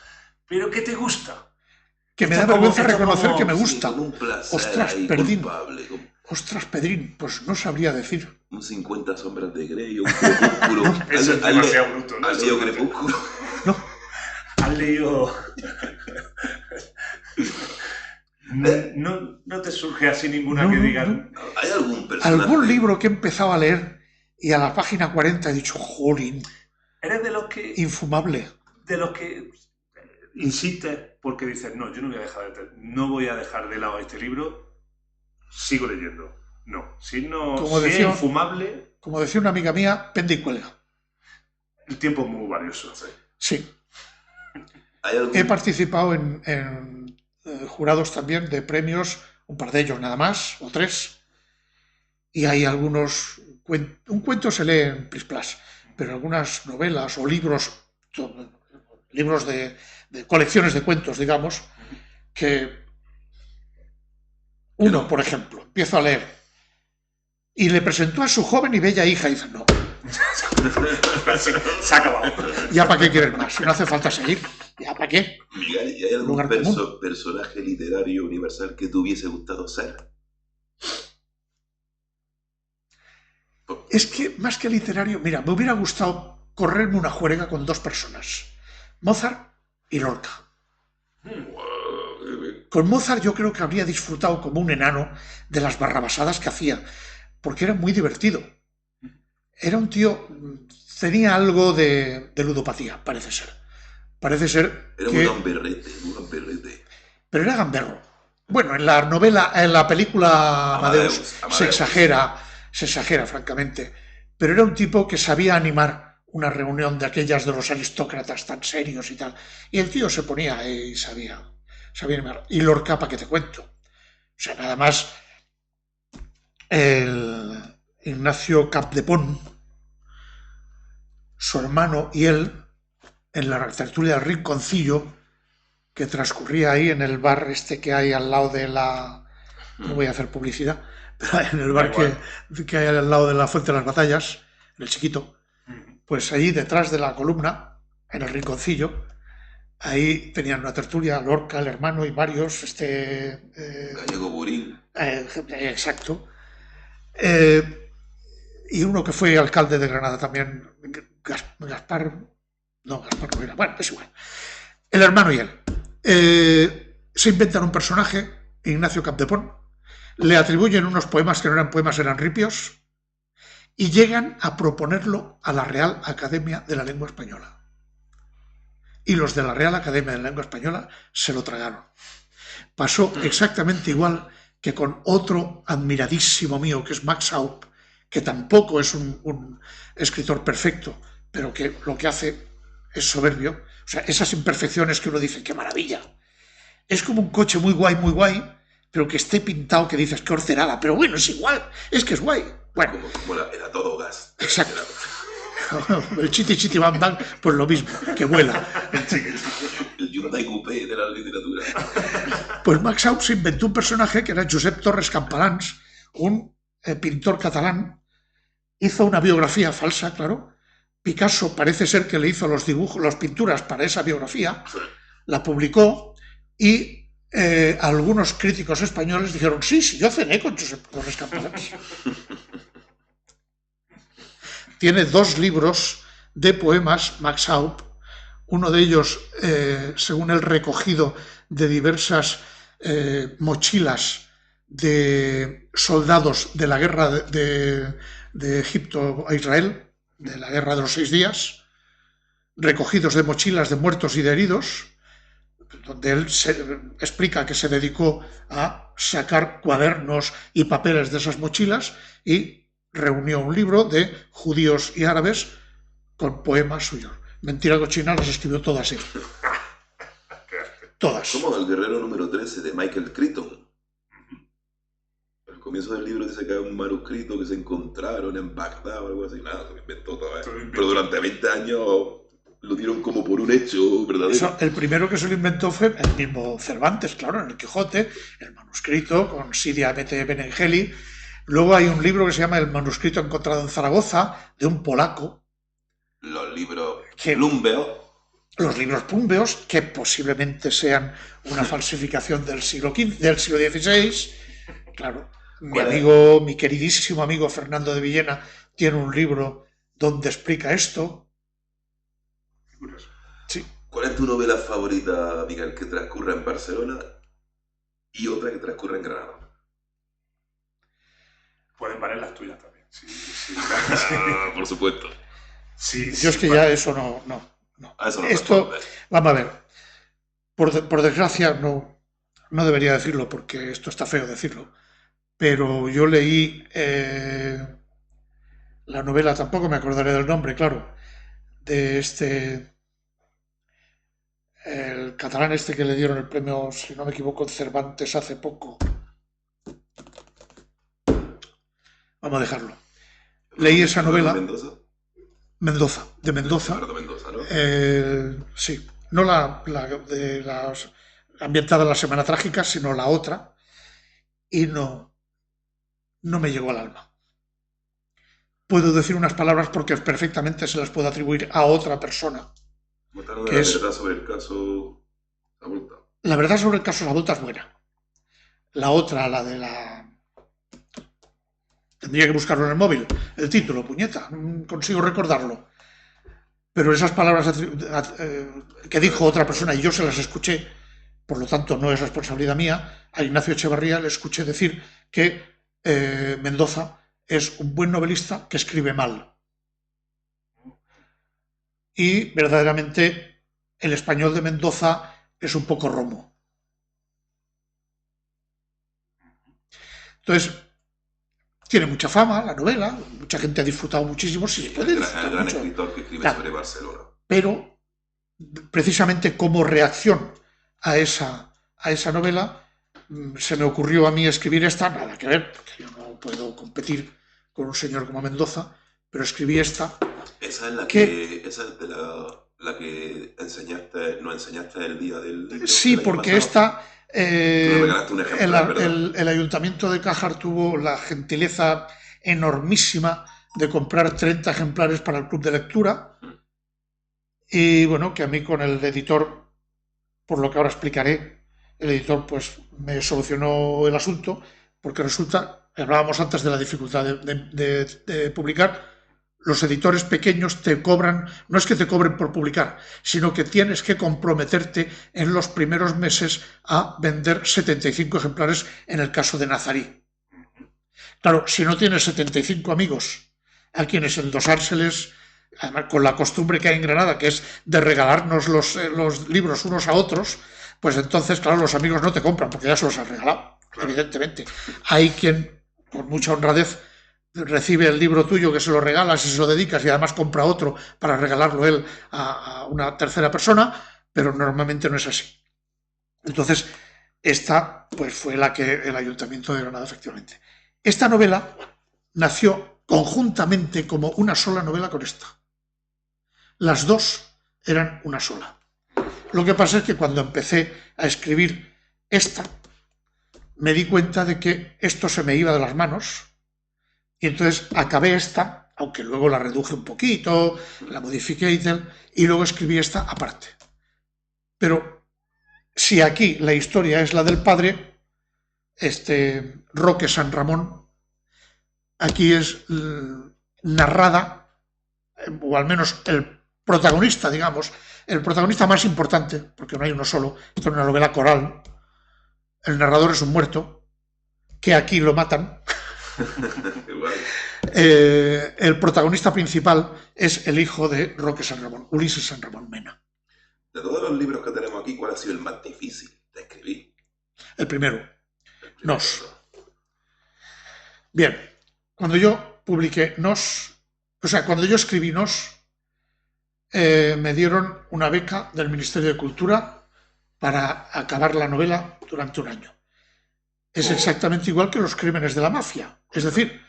¿Pero qué te gusta? Que me da vergüenza reconocer que me gusta. Sí, un placer. Ostras, Pedrín. Ostras, Pedrín, pues no sabría decir. Un 50 sombras de Grey, un Crepúsculo. Eso es demasiado bruto, ¿no? ¿Has leído Crepúsculo? No. ¿Has leído...? No te surge así ninguna que digan... No. ¿Hay algún personaje? Algún libro que he empezado a leer y a la página 40 he dicho: jolín. ¿Eres de los que... Infumable. De los que insistes porque dices: no, yo no voy a dejar de lado este libro, sigo leyendo? No. Si es infumable... Como decía una amiga mía, pende y cuelga. El tiempo es muy valioso. Sí. He participado en jurados también de premios, un par de ellos nada más, o 3, y hay algunos, un cuento se lee en Plis Plas, pero algunas novelas o libros de colecciones de cuentos, digamos, que uno, por ejemplo, empiezo a leer y le presentó a su joven y bella hija y dice, no. Se ha acabado. ¿Ya para qué quieres más? No hace falta seguir. ¿Ya para qué? Miguel, ¿y hay algún personaje literario universal que te hubiese gustado ser? Es que, más que literario, mira, me hubiera gustado correrme una juerga con dos personas. Mozart y Lorca. Con Mozart yo creo que habría disfrutado como un enano de las barrabasadas que hacía, porque era muy divertido. Era un tío, tenía algo de ludopatía, parece ser. Parece ser era que... un gamberrete. Pero era gamberro. Bueno, en la novela, en la película Amadeus. Se exagera, francamente. Pero era un tipo que sabía animar una reunión de aquellas de los aristócratas tan serios y tal. Y el tío se ponía y sabía animar. Y Lorca, ¿para qué te cuento? O sea, nada más el Ignacio Capdepont, su hermano y él, en la tertulia del Rinconcillo, que transcurría ahí en el bar este que hay al lado de la... No voy a hacer publicidad, pero en el bar que hay al lado de la Fuente de las Batallas, en el chiquito, pues ahí detrás de la columna, en el Rinconcillo, ahí tenían una tertulia, Lorca, el hermano y varios, Gallego Burín. Exacto. Y uno que fue alcalde de Granada también, Gaspar no era, bueno, es igual. El hermano y él. Se inventan un personaje, Ignacio Capdepont, le atribuyen unos poemas que no eran poemas, eran ripios, y llegan a proponerlo a la Real Academia de la Lengua Española. Y los de la Real Academia de la Lengua Española se lo tragaron. Pasó exactamente igual que con otro admiradísimo mío, que es Max Haupt, que tampoco es un escritor perfecto, pero que lo que hace es soberbio. O sea, esas imperfecciones que uno dice, ¡qué maravilla! Es como un coche muy guay, pero que esté pintado que dices, ¡qué horcerada! Pero bueno, es igual, es que es guay. Bueno, como era todo gas. Exacto. El chiti bam bam, pues lo mismo, que vuela. El Hyundai Coupé de la literatura. Pues Max Haupt se inventó un personaje que era Josep Torres Campalans, un pintor catalán. Hizo una biografía falsa, claro. Picasso parece ser que le hizo los dibujos, las pinturas para esa biografía, la publicó y algunos críticos españoles dijeron, sí, yo cené con Josep Torres Campalans. Tiene 2 libros de poemas, Max Haupt, uno de ellos, según el recogido de diversas mochilas de soldados de la guerra de Egipto a Israel, de la guerra de los 6 días, recogidos de mochilas de muertos y de heridos, donde él explica que se dedicó a sacar cuadernos y papeles de esas mochilas y reunió un libro de judíos y árabes con poemas suyos. Mentira cochina, las escribió todas él. Todas. Como el guerrero número 13 de Michael Crichton. Al comienzo del libro dice que hay un manuscrito que se encontraron en Bagdad o algo así. Nada, se lo inventó todo, Pero durante 20 años lo dieron como por un hecho verdadero. Eso, el primero que se lo inventó fue el mismo Cervantes, claro, en el Quijote, el manuscrito con Sidia Mete Benengeli. Luego hay un libro que se llama El manuscrito encontrado en Zaragoza, de un polaco. Los libros plumbeos. Los libros plumbeos, que posiblemente sean una falsificación del siglo XVI. Claro, mi queridísimo amigo Fernando de Villena tiene un libro donde explica esto. Sí. ¿Cuál es tu novela favorita, Miguel, que transcurra en Barcelona y otra que transcurra en Granada? Pueden valer las tuyas también. Sí. Por supuesto. Sí, yo es que ya eso no. Eso no. Esto, vamos a ver. Por desgracia no debería decirlo porque esto está feo decirlo. Pero yo leí la novela, tampoco me acordaré del nombre, claro, de el catalán que le dieron el premio, si no me equivoco, Cervantes hace poco. Vamos a dejarlo. Leí esa novela. ¿Mendoza? De Mendoza. ¿No? Sí. No la de las ambientada en la Semana Trágica, sino la otra. Y no me llegó al alma. puedo decir unas palabras porque perfectamente se las puedo atribuir a otra persona. La verdad sobre el caso Savolta. La verdad sobre el caso Savolta es buena. La otra, la de la... Tendría que buscarlo en el móvil. El título, puñeta, no consigo recordarlo. Pero esas palabras que dijo otra persona y yo se las escuché, por lo tanto no es responsabilidad mía, a Ignacio Echevarría le escuché decir que Mendoza es un buen novelista que escribe mal. Y verdaderamente el español de Mendoza es un poco romo. Entonces, tiene mucha fama la novela, mucha gente ha disfrutado muchísimo, sí, se puede disfrutar el gran mucho. Escritor que escribe sobre Barcelona. Pero, precisamente como reacción a esa novela, se me ocurrió a mí escribir esta, nada que ver, porque yo no puedo competir con un señor como Mendoza, pero escribí esta. Esa es la que nos enseñaste el día del... Sí, porque esta... ejemplar, el Ayuntamiento de Cájar tuvo la gentileza enormísima de comprar 30 ejemplares para el club de lectura y bueno, que a mí con el editor, por lo que ahora explicaré, el editor pues me solucionó el asunto porque resulta, hablábamos antes de la dificultad de publicar, los editores pequeños te cobran, no es que te cobren por publicar, sino que tienes que comprometerte en los primeros meses a vender 75 ejemplares en el caso de Nazarí. Claro, si no tienes 75 amigos a quienes endosárseles, además con la costumbre que hay en Granada, que es de regalarnos los libros unos a otros, pues entonces, claro, los amigos no te compran porque ya se los has regalado, evidentemente. Hay quien, con mucha honradez, recibe el libro tuyo que se lo regalas y se lo dedicas y además compra otro para regalarlo él a una tercera persona, pero normalmente no es así. Entonces, esta pues fue la que el Ayuntamiento de Granada, efectivamente. Esta novela nació conjuntamente como una sola novela con esta. Las dos eran una sola. Lo que pasa es que cuando empecé a escribir esta, me di cuenta de que esto se me iba de las manos. Y entonces acabé esta, aunque luego la reduje un poquito, la modifiqué y luego escribí esta aparte. Pero si aquí la historia es la del padre, Roque San Ramón, aquí es narrada, o al menos el protagonista, digamos, el protagonista más importante, porque no hay uno solo, esto es una novela coral, el narrador es un muerto, que aquí lo matan. El protagonista principal es el hijo de Roque San Ramón, Ulises San Ramón Mena. De todos los libros que tenemos aquí, ¿cuál ha sido el más difícil de escribir? El primero. Nos. Bien, cuando yo publiqué Nos, o sea, cuando yo escribí Nos, me dieron una beca del Ministerio de Cultura para acabar la novela durante un año. Es exactamente igual que los crímenes de la mafia. Es decir,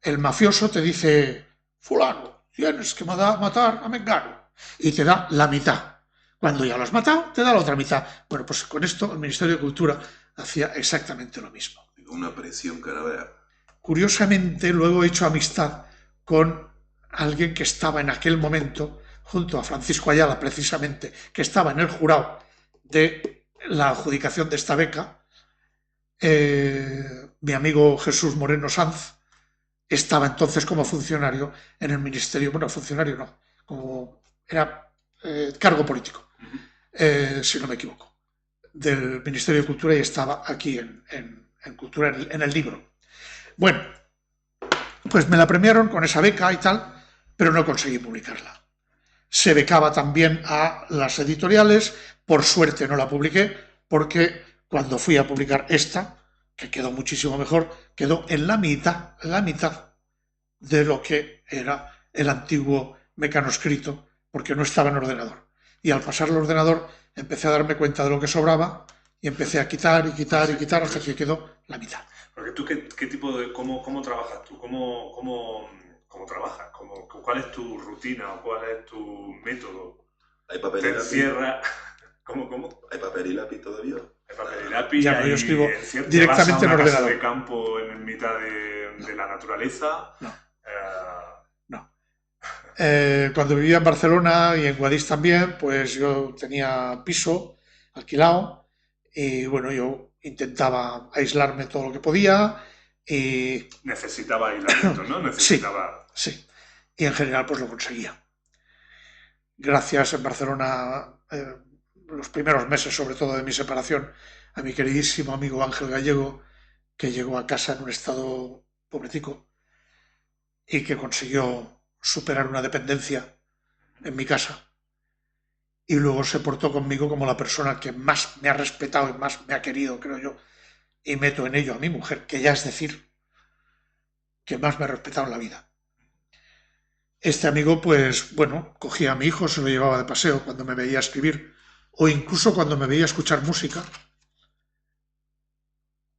el mafioso te dice, fulano, tienes que matar a Mengano, y te da la mitad. Cuando ya lo has matado, te da la otra mitad. Bueno, pues con esto el Ministerio de Cultura hacía exactamente lo mismo. Una presión que no veas. Curiosamente, luego he hecho amistad con alguien que estaba en aquel momento, junto a Francisco Ayala, precisamente, que estaba en el jurado de la adjudicación de esta beca. Mi amigo Jesús Moreno Sanz estaba entonces como funcionario en el ministerio, bueno, funcionario no, como era cargo político, si no me equivoco, del Ministerio de Cultura y estaba aquí en Cultura, en el libro. Bueno, pues me la premiaron con esa beca y tal, pero no conseguí publicarla. Se becaba también a las editoriales, por suerte no la publiqué, porque cuando fui a publicar esta, que quedó muchísimo mejor, quedó en la mitad de lo que era el antiguo mecanoscrito, porque no estaba en ordenador. Y al pasar al ordenador empecé a darme cuenta de lo que sobraba y empecé a quitar hasta que quedó la mitad. Porque tú, ¿qué tipo de... ¿Cómo trabajas tú? ¿Cómo trabajas? ¿Cuál es tu rutina o cuál es tu método? ¿Hay papel ¿Te y lápiz? encierra? ¿Cómo? ¿Hay papel y lápiz todavía? Hay papel y lápiz. Ya, yo escribo directamente en en ordenador. de campo en mitad de la naturaleza. No. Cuando vivía en Barcelona y en Guadix también, pues yo tenía piso alquilado y bueno, yo intentaba aislarme todo lo que podía y... Necesitaba aislamiento, ¿no? Necesitaba... Sí. Y en general pues lo conseguía. Gracias en Barcelona, los primeros meses sobre todo de mi separación, a mi queridísimo amigo Ángel Gallego, que llegó a casa en un estado pobretico y que consiguió superar una dependencia en mi casa. Y luego se portó conmigo como la persona que más me ha respetado y más me ha querido, creo yo. Y meto en ello a mi mujer, que ya es decir, que más me ha respetado en la vida. Este amigo, pues, bueno, cogía a mi hijo, se lo llevaba de paseo cuando me veía escribir, o incluso cuando me veía escuchar música.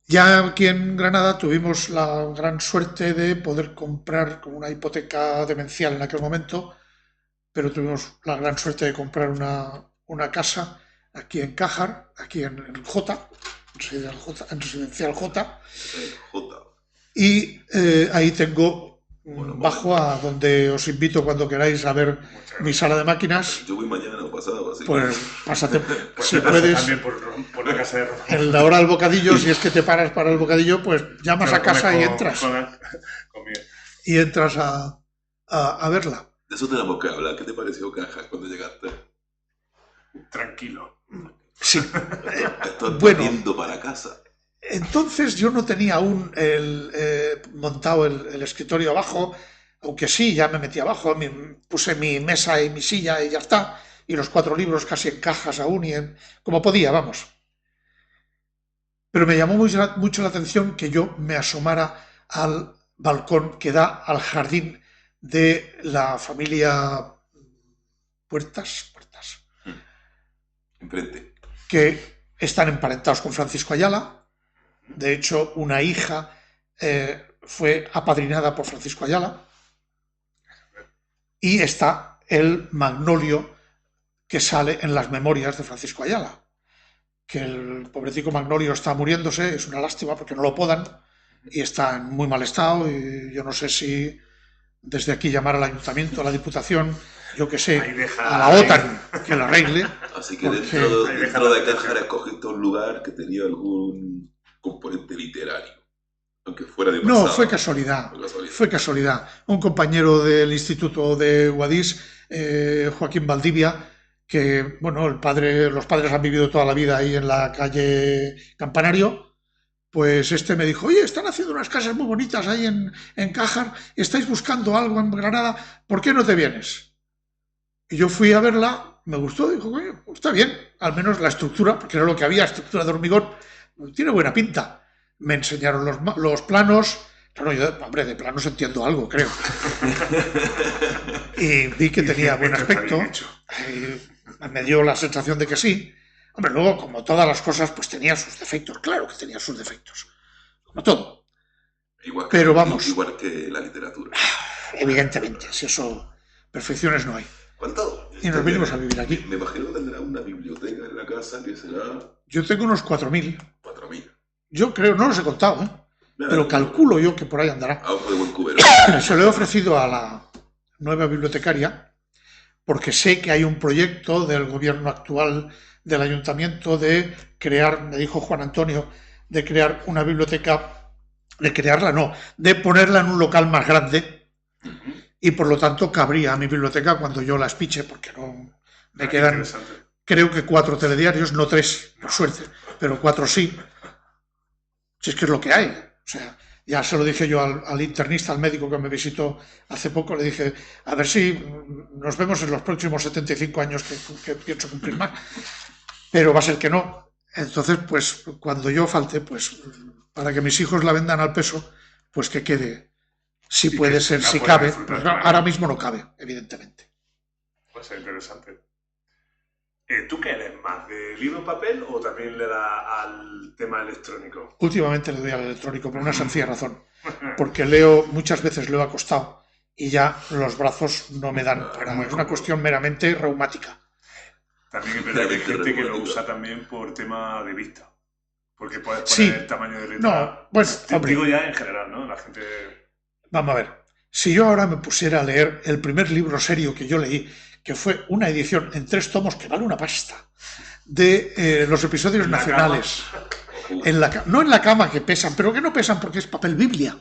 Ya aquí en Granada tuvimos la gran suerte de poder comprar con una hipoteca demencial en aquel momento, pero tuvimos la gran suerte de comprar una casa aquí en Cájar, aquí en el J, en Residencial J, y ahí tengo bajo a donde os invito cuando queráis a ver mi sala de máquinas. Yo voy mañana o pasado, así. Pues pásate, si puedes, también por la casa de Roma. En la hora del bocadillo, si es que te paras para el bocadillo, pues llamas a casa y entras. Y entras a verla. De eso tenemos que hablar. ¿Qué te pareció Caja cuando llegaste? Tranquilo. Sí. Estoy volviendo para casa. Entonces yo no tenía aún montado el escritorio abajo, aunque sí, ya me metí abajo, puse mi mesa y mi silla y ya está, y los 4 libros casi en cajas aún, como podía, vamos. Pero me llamó mucho la atención que yo me asomara al balcón que da al jardín de la familia Puertas, enfrente, que están emparentados con Francisco Ayala. De hecho, una hija fue apadrinada por Francisco Ayala. Y está el magnolio que sale en las memorias de Francisco Ayala. Que el pobretico magnolio está muriéndose, es una lástima porque no lo podan y está en muy mal estado. Y yo no sé si desde aquí llamar al ayuntamiento, a la diputación, yo que sé, a la OTAN, que lo arregle. Así que dentro de Caja escogiste un lugar que tenía algún componente literario, aunque fuera de pasado. No, fue casualidad. Un compañero del instituto de Guadix, Joaquín Valdivia, que, bueno, los padres han vivido toda la vida ahí en la calle Campanario, pues este me dijo, oye, están haciendo unas casas muy bonitas ahí en Cájar, estáis buscando algo en Granada, ¿por qué no te vienes? Y yo fui a verla, me gustó, dijo, oye, está bien, al menos la estructura, porque era lo que había, estructura de hormigón, tiene buena pinta. Me enseñaron los planos. Claro, yo, hombre, de planos entiendo algo, creo. Y vi que tenía buen aspecto. Me dio la sensación de que sí. Hombre, luego, como todas las cosas, pues tenía sus defectos. Claro que tenía sus defectos. Como todo. Pero vamos. Igual que la literatura. Evidentemente, si eso, perfecciones no hay. ¿Cuánto? Y nos venimos a vivir aquí. Me imagino que tendrá una biblioteca en la casa que será... Yo tengo unos 4.000. 4.000. Yo creo, no los he contado, ¿eh? Pero calculo yo que por ahí andará. De buen cubero. Se lo he ofrecido a la nueva bibliotecaria porque sé que hay un proyecto del gobierno actual del ayuntamiento de crear, me dijo Juan Antonio, de crear una biblioteca, de ponerla en un local más grande y por lo tanto cabría a mi biblioteca cuando yo la espiche, porque no me quedan, creo que 4 telediarios, no 3, por suerte, pero 4 sí. Si es que es lo que hay. O sea, ya se lo dije yo al internista, al médico que me visitó hace poco, le dije, a ver si nos vemos en los próximos 75 años que pienso cumplir más. Pero va a ser que no. Entonces, pues, cuando yo falte, pues, para que mis hijos la vendan al peso, pues que quede, si puede ser, si cabe. Pues no, ahora mismo no cabe, evidentemente. Puede ser interesante. ¿Tú qué eres más? ¿De libro en papel o también le das al tema electrónico? Últimamente le doy al electrónico por una sencilla razón. Porque muchas veces leo acostado y ya los brazos no me dan para. Es una cuestión meramente reumática. También es verdad que hay gente que lo usa también por tema de vista. Porque puedes poner el tamaño de letra. No, bueno, te digo ya en general, ¿no? La gente... Vamos a ver. Si yo ahora me pusiera a leer el primer libro serio que yo leí, que fue una edición en 3 tomos que vale una pasta, de los episodios nacionales, no en la cama, que pesan, pero que no pesan porque es papel Biblia,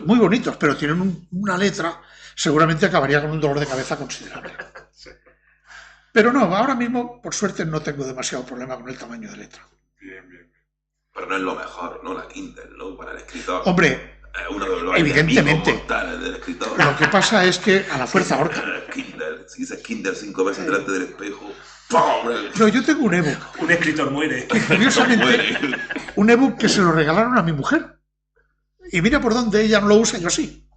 muy bonitos, pero tienen una letra, seguramente acabaría con un dolor de cabeza considerable. Pero no, ahora mismo, por suerte, no tengo demasiado problema con el tamaño de letra. Bien. Pero no es lo mejor, ¿no? La Kindle, ¿no? Para el escritor. Hombre, uno de los evidentemente. Del escritor. Lo que pasa es que a la fuerza ahorca. Kindle, si dices Kindle 5 veces delante del espejo. Pero yo tengo un ebook. Un escritor muere. Curiosamente, un ebook que se lo regalaron a mi mujer. Y mira por dónde ella no lo usa, yo sí.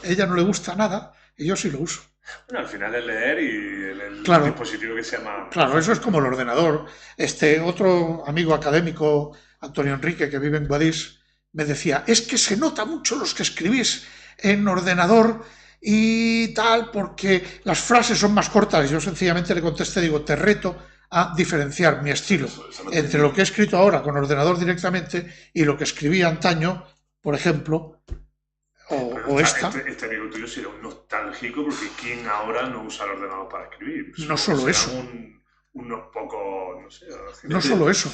A ella no le gusta nada y yo sí lo uso. Bueno, al final es leer y el dispositivo que se llama... Claro, eso es como el ordenador. Otro amigo académico, Antonio Enrique, que vive en Guadix, me decía, es que se nota mucho los que escribís en ordenador y tal, porque las frases son más cortas. Yo sencillamente le contesté, digo, te reto a diferenciar mi estilo entre lo que he escrito ahora con ordenador directamente y lo que escribí antaño, por ejemplo, o esta. Este amigo tuyo sería un nostálgico, porque ¿quién ahora no usa el ordenador para escribir? No solo eso. Unos pocos, no sé. No solo eso,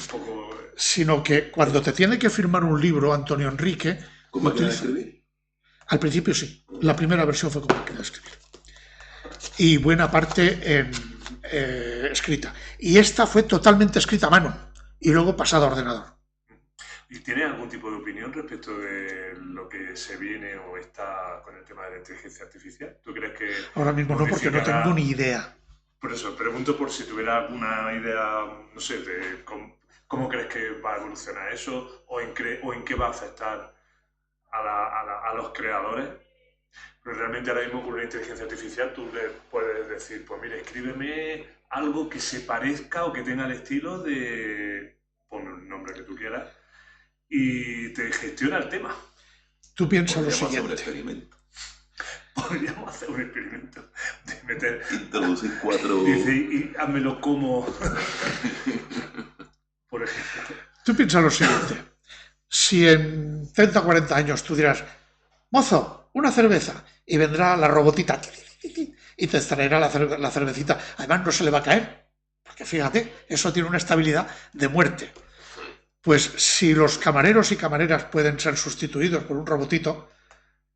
sino que cuando te tiene que firmar un libro, Antonio Enrique... ¿Con máquina de escribir? Al principio sí. La primera versión fue con máquina de escribir. Y buena parte escrita. Y esta fue totalmente escrita a mano y luego pasada a ordenador. ¿Y tienes algún tipo de opinión respecto de lo que se viene o está con el tema de la inteligencia artificial? ¿Tú crees que...? Ahora mismo no, porque no tengo ni idea. Por eso, pregunto por si tuviera alguna idea, no sé, de cómo crees que va a evolucionar eso o en qué va a afectar a los creadores. Pero realmente ahora mismo con la inteligencia artificial tú le puedes decir, pues mira, escríbeme algo que se parezca o que tenga el estilo de... Pon el nombre que tú quieras y te gestiona el tema. Tú piensas lo siguiente. Podríamos hacer un experimento de meter... Introducir 4... Dice, y házmelo como... Por ejemplo. Tú piensas lo siguiente. Si en 30 o 40 años tú dirás, mozo, una cerveza, y vendrá la robotita y te extraerá la cervecita. Además no se le va a caer, porque fíjate, eso tiene una estabilidad de muerte. Pues si los camareros y camareras pueden ser sustituidos por un robotito,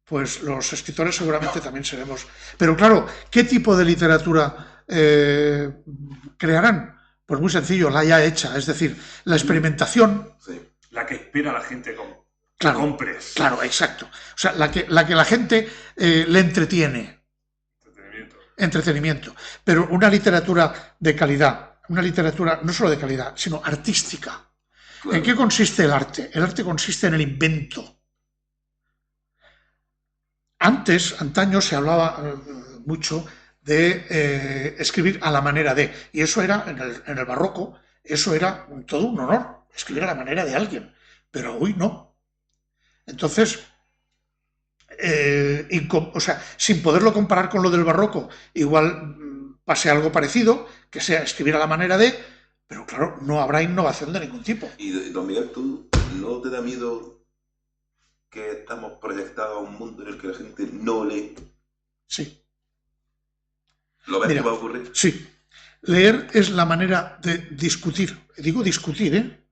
pues los escritores seguramente también seremos. Pero claro, ¿qué tipo de literatura crearán? Pues muy sencillo, la ya hecha, es decir, la experimentación. Sí. La que espera la gente claro, compres. Claro, exacto. O sea, la que la gente le entretiene. Entretenimiento. Pero una literatura de calidad, una literatura no solo de calidad, sino artística. Claro. ¿En qué consiste el arte? El arte consiste en el invento. Antaño se hablaba mucho de escribir a la manera de, y eso era, en el barroco, eso era todo un honor, escribir a la manera de alguien, pero hoy no. Entonces, o sea, sin poderlo comparar con lo del barroco, igual pase algo parecido, que sea escribir a la manera de, pero claro, no habrá innovación de ningún tipo. Y don Miguel, ¿tú no te da miedo que estamos proyectados a un mundo en el que la gente no lee? Sí. ¿Lo ves que va a ocurrir? Sí. Leer es la manera de discutir. Digo discutir,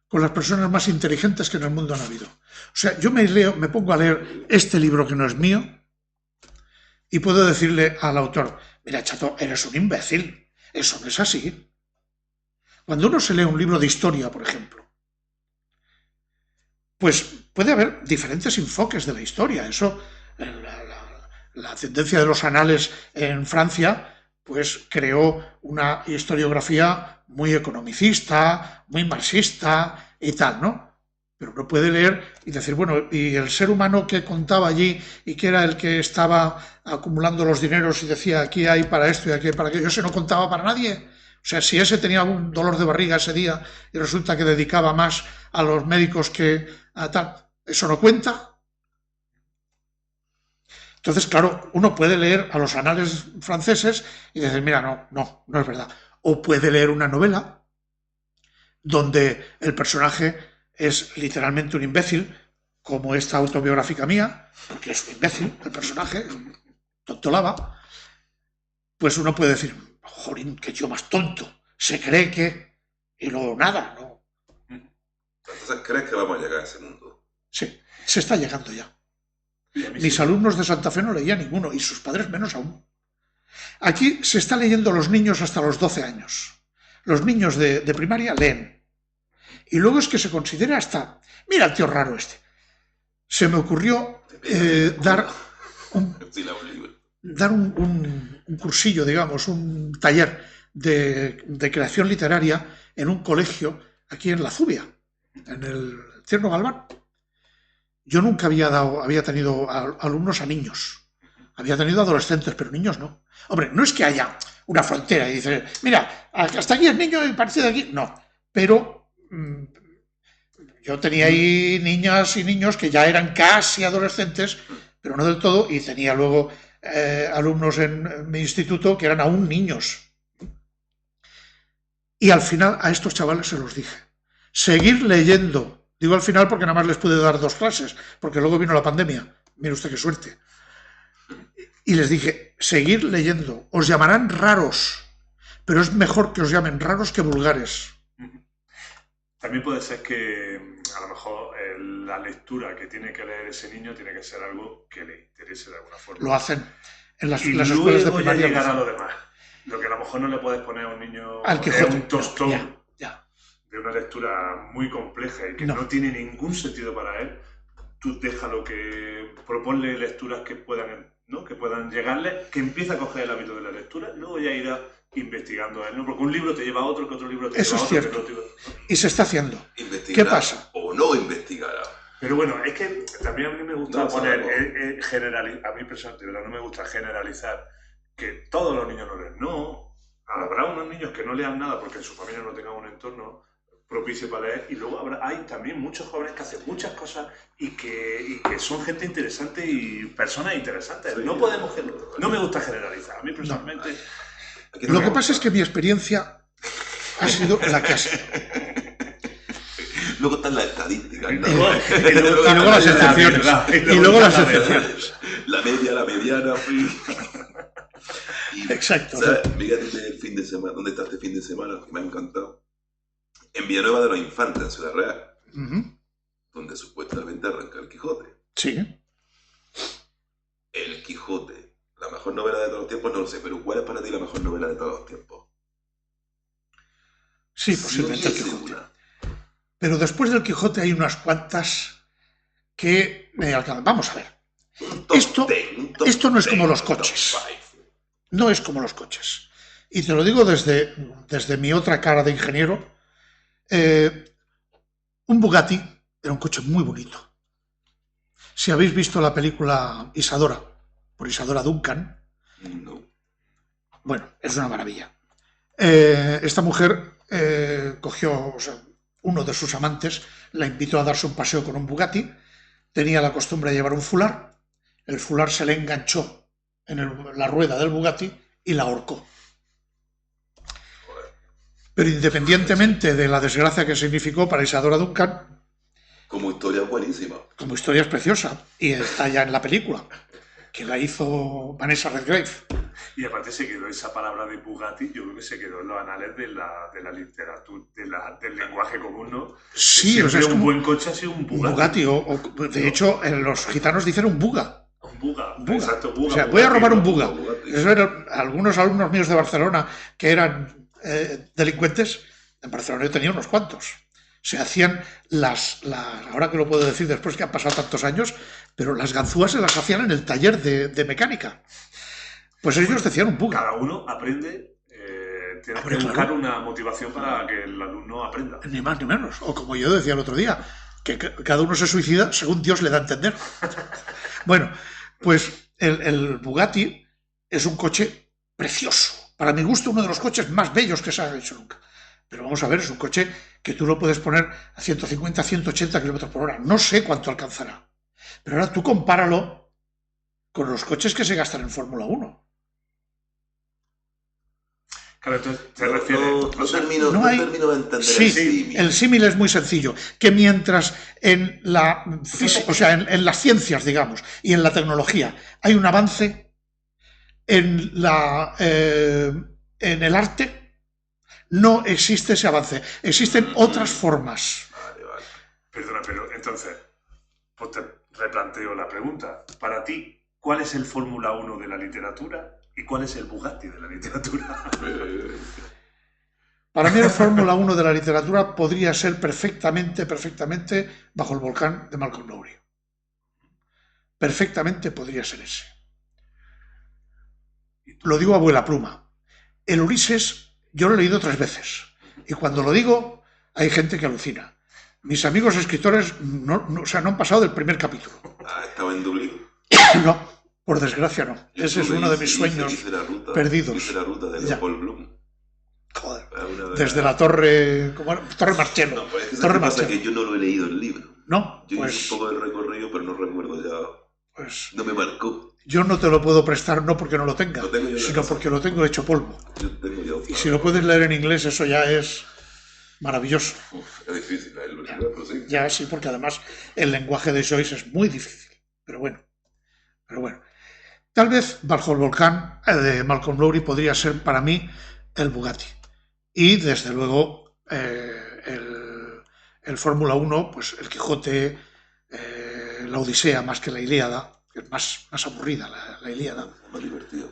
con las personas más inteligentes que en el mundo han habido. O sea, yo me pongo a leer este libro que no es mío y puedo decirle al autor, mira, chato, eres un imbécil. Eso no es así. Cuando uno se lee un libro de historia, por ejemplo, pues puede haber diferentes enfoques de la historia. Eso, la tendencia de los anales en Francia, pues creó una historiografía muy economicista, muy marxista y tal, ¿no? Pero uno puede leer y decir, bueno, y el ser humano que contaba allí y que era el que estaba acumulando los dineros y decía, aquí hay para esto y aquí hay para aquello, ese no contaba para nadie. O sea, si ese tenía un dolor de barriga ese día y resulta que dedicaba más a los médicos que a tal, ¿eso no cuenta? Entonces, claro, uno puede leer a los anales franceses y decir, mira, no es verdad. O puede leer una novela donde el personaje es literalmente un imbécil, como esta autobiográfica mía, porque es un imbécil el personaje, un tonto lava, pues uno puede decir, jorín, qué tío más tonto, se cree que... Y luego nada, ¿no? Entonces, ¿crees que vamos a llegar a ese mundo? Sí, se está llegando ya. Mis alumnos de Santa Fe no leían ninguno, y sus padres menos aún. Aquí se está leyendo los niños hasta los 12 años. Los niños de primaria leen. Y luego es que se considera hasta... Mira el tío raro este. Se me ocurrió dar un cursillo, digamos, un taller de creación literaria en un colegio aquí en La Zubia, en el Cierno Galván. Yo nunca había tenido alumnos a niños. Había tenido adolescentes, pero niños no. Hombre, no es que haya una frontera y dices, mira, hasta aquí es niño y partir de aquí. No, pero yo tenía ahí niñas y niños que ya eran casi adolescentes, pero no del todo, y tenía luego alumnos en mi instituto que eran aún niños. Y al final a estos chavales se los dije, seguir leyendo. Digo al final porque nada más les pude dar 2 clases, porque luego vino la pandemia. Mire usted qué suerte. Y les dije, seguir leyendo. Os llamarán raros, pero es mejor que os llamen raros que vulgares. También puede ser que a lo mejor la lectura que tiene que leer ese niño tiene que ser algo que le interese de alguna forma. Lo hacen en las escuelas de primaria. Ya llegar a lo demás. Lo que a lo mejor no le puedes poner a un niño al Quijote, un tostón ya. De una lectura muy compleja y que no tiene ningún sentido para él. Tú déjalo que proponle lecturas que puedan, ¿no? Que puedan llegarle, que empiece a coger el hábito de la lectura, luego ya irá investigando a él, ¿no? Porque un libro te lleva a otro, que otro libro te lleva a otro. Eso es cierto. Y se está haciendo. ¿Qué pasa? O no investigará. Pero bueno, es que también a mí me gusta poner, generalizar, a mí personalmente, no me gusta generalizar que todos los niños no leen. No, habrá unos niños que no lean nada porque en su familia no tengan un entorno propicio para leer, y luego hay también muchos jóvenes que hacen muchas cosas y que son gente interesante y personas interesantes. Sí, no me gusta generalizar, a mí personalmente... Lo que pasa es que mi experiencia ha sido la que ha sido. Luego están las estadísticas. Y luego las excepciones. Y luego las excepciones. La media, la mediana. Exacto. ¿Sabes? Mírate el fin de semana. ¿Dónde está este fin de semana? Que me ha encantado. En Villanueva de los Infantes, en Ciudad Real, donde supuestamente arranca el Quijote. Sí. El Quijote, la mejor novela de todos los tiempos, no lo sé, pero ¿cuál es para ti la mejor novela de todos los tiempos? Sí, posiblemente el Quijote. Pero después del Quijote hay unas cuantas que me alcanzan. Vamos a ver. Esto no es como los coches. No es como los coches. Y te lo digo desde mi otra cara de ingeniero. Un Bugatti era un coche muy bonito. Si habéis visto la película Isadora, por Isadora Duncan, no. Bueno, es una maravilla. Esta mujer cogió, uno de sus amantes la invitó a darse un paseo con un Bugatti, tenía la costumbre de llevar un fular, el fular se le enganchó en la rueda del Bugatti y la ahorcó. Pero independientemente de la desgracia que significó para Isadora Duncan... Como historia es buenísima. Como historia es preciosa. Y está ya en la película, que la hizo Vanessa Redgrave. Y aparte se quedó esa palabra de Bugatti, yo creo que se quedó en los anales de la literatura, del lenguaje común, ¿no? Sí, o sea, es un buen coche ha sido un Bugatti. De hecho, los gitanos dicen un buga. Un buga. Exacto, buga. O sea, voy a robar un buga. Eso eran algunos alumnos míos de Barcelona que eran... delincuentes, en Barcelona yo tenía unos cuantos. Se hacían ahora que lo puedo decir después que han pasado tantos años, pero las ganzúas se las hacían en el taller de mecánica. Pues ellos decían un buga. Cada uno aprende, tiene que buscar una motivación para que el alumno aprenda. Ni más ni menos. O como yo decía el otro día, que cada uno se suicida según Dios le da a entender. Bueno, pues el Bugatti es un coche precioso. Para mi gusto, uno de los coches más bellos que se ha hecho nunca. Pero vamos a ver, es un coche que tú lo puedes poner a 150, 180 km por hora. No sé cuánto alcanzará. Pero ahora tú compáralo con los coches que se gastan en Fórmula 1. Claro, entonces te refieres... No termino de entender sí, el símil. El símil es muy sencillo, que mientras en la física, o sea, en las ciencias, digamos, y en la tecnología hay un avance, en el arte no existe ese avance, existen otras formas. Vale. Perdona, pero entonces, pues te replanteo la pregunta. Para ti, ¿cuál es el Fórmula 1 de la literatura y cuál es el Bugatti de la literatura? Para mí el Fórmula 1 de la literatura podría ser perfectamente Bajo el volcán de Malcolm Lowry. Perfectamente podría ser ese. Lo digo a vuela pluma. El Ulises yo lo he leído 3 veces y cuando lo digo hay gente que alucina. Mis amigos escritores no han pasado del primer capítulo. ¿Estaba en Dublín? No, por desgracia no. Ese es uno de mis sueños perdidos. Hice la ruta de Leopold Bloom. Joder. Desde la torre... ¿Cómo era? Torre Marchelo. No, pues es que pasa que yo no lo he leído el libro. No, yo pues... hice un poco del recorrido, pero no recuerdo ya... Pues... No me marcó. Yo no te lo puedo prestar, no porque no lo tenga, sino porque lo tengo hecho polvo. Yo tengo ya... Y si lo puedes leer en inglés, eso ya es maravilloso. Es difícil leerlo en inglés, pero sí. Ya, sí, porque además el lenguaje de Joyce es muy difícil. Pero bueno. Tal vez Bajo el volcán de Malcolm Lowry podría ser para mí el Bugatti. Y desde luego el Fórmula 1, pues el Quijote, la Odisea más que la Ilíada, que es más aburrida la Ilíada. Más divertido.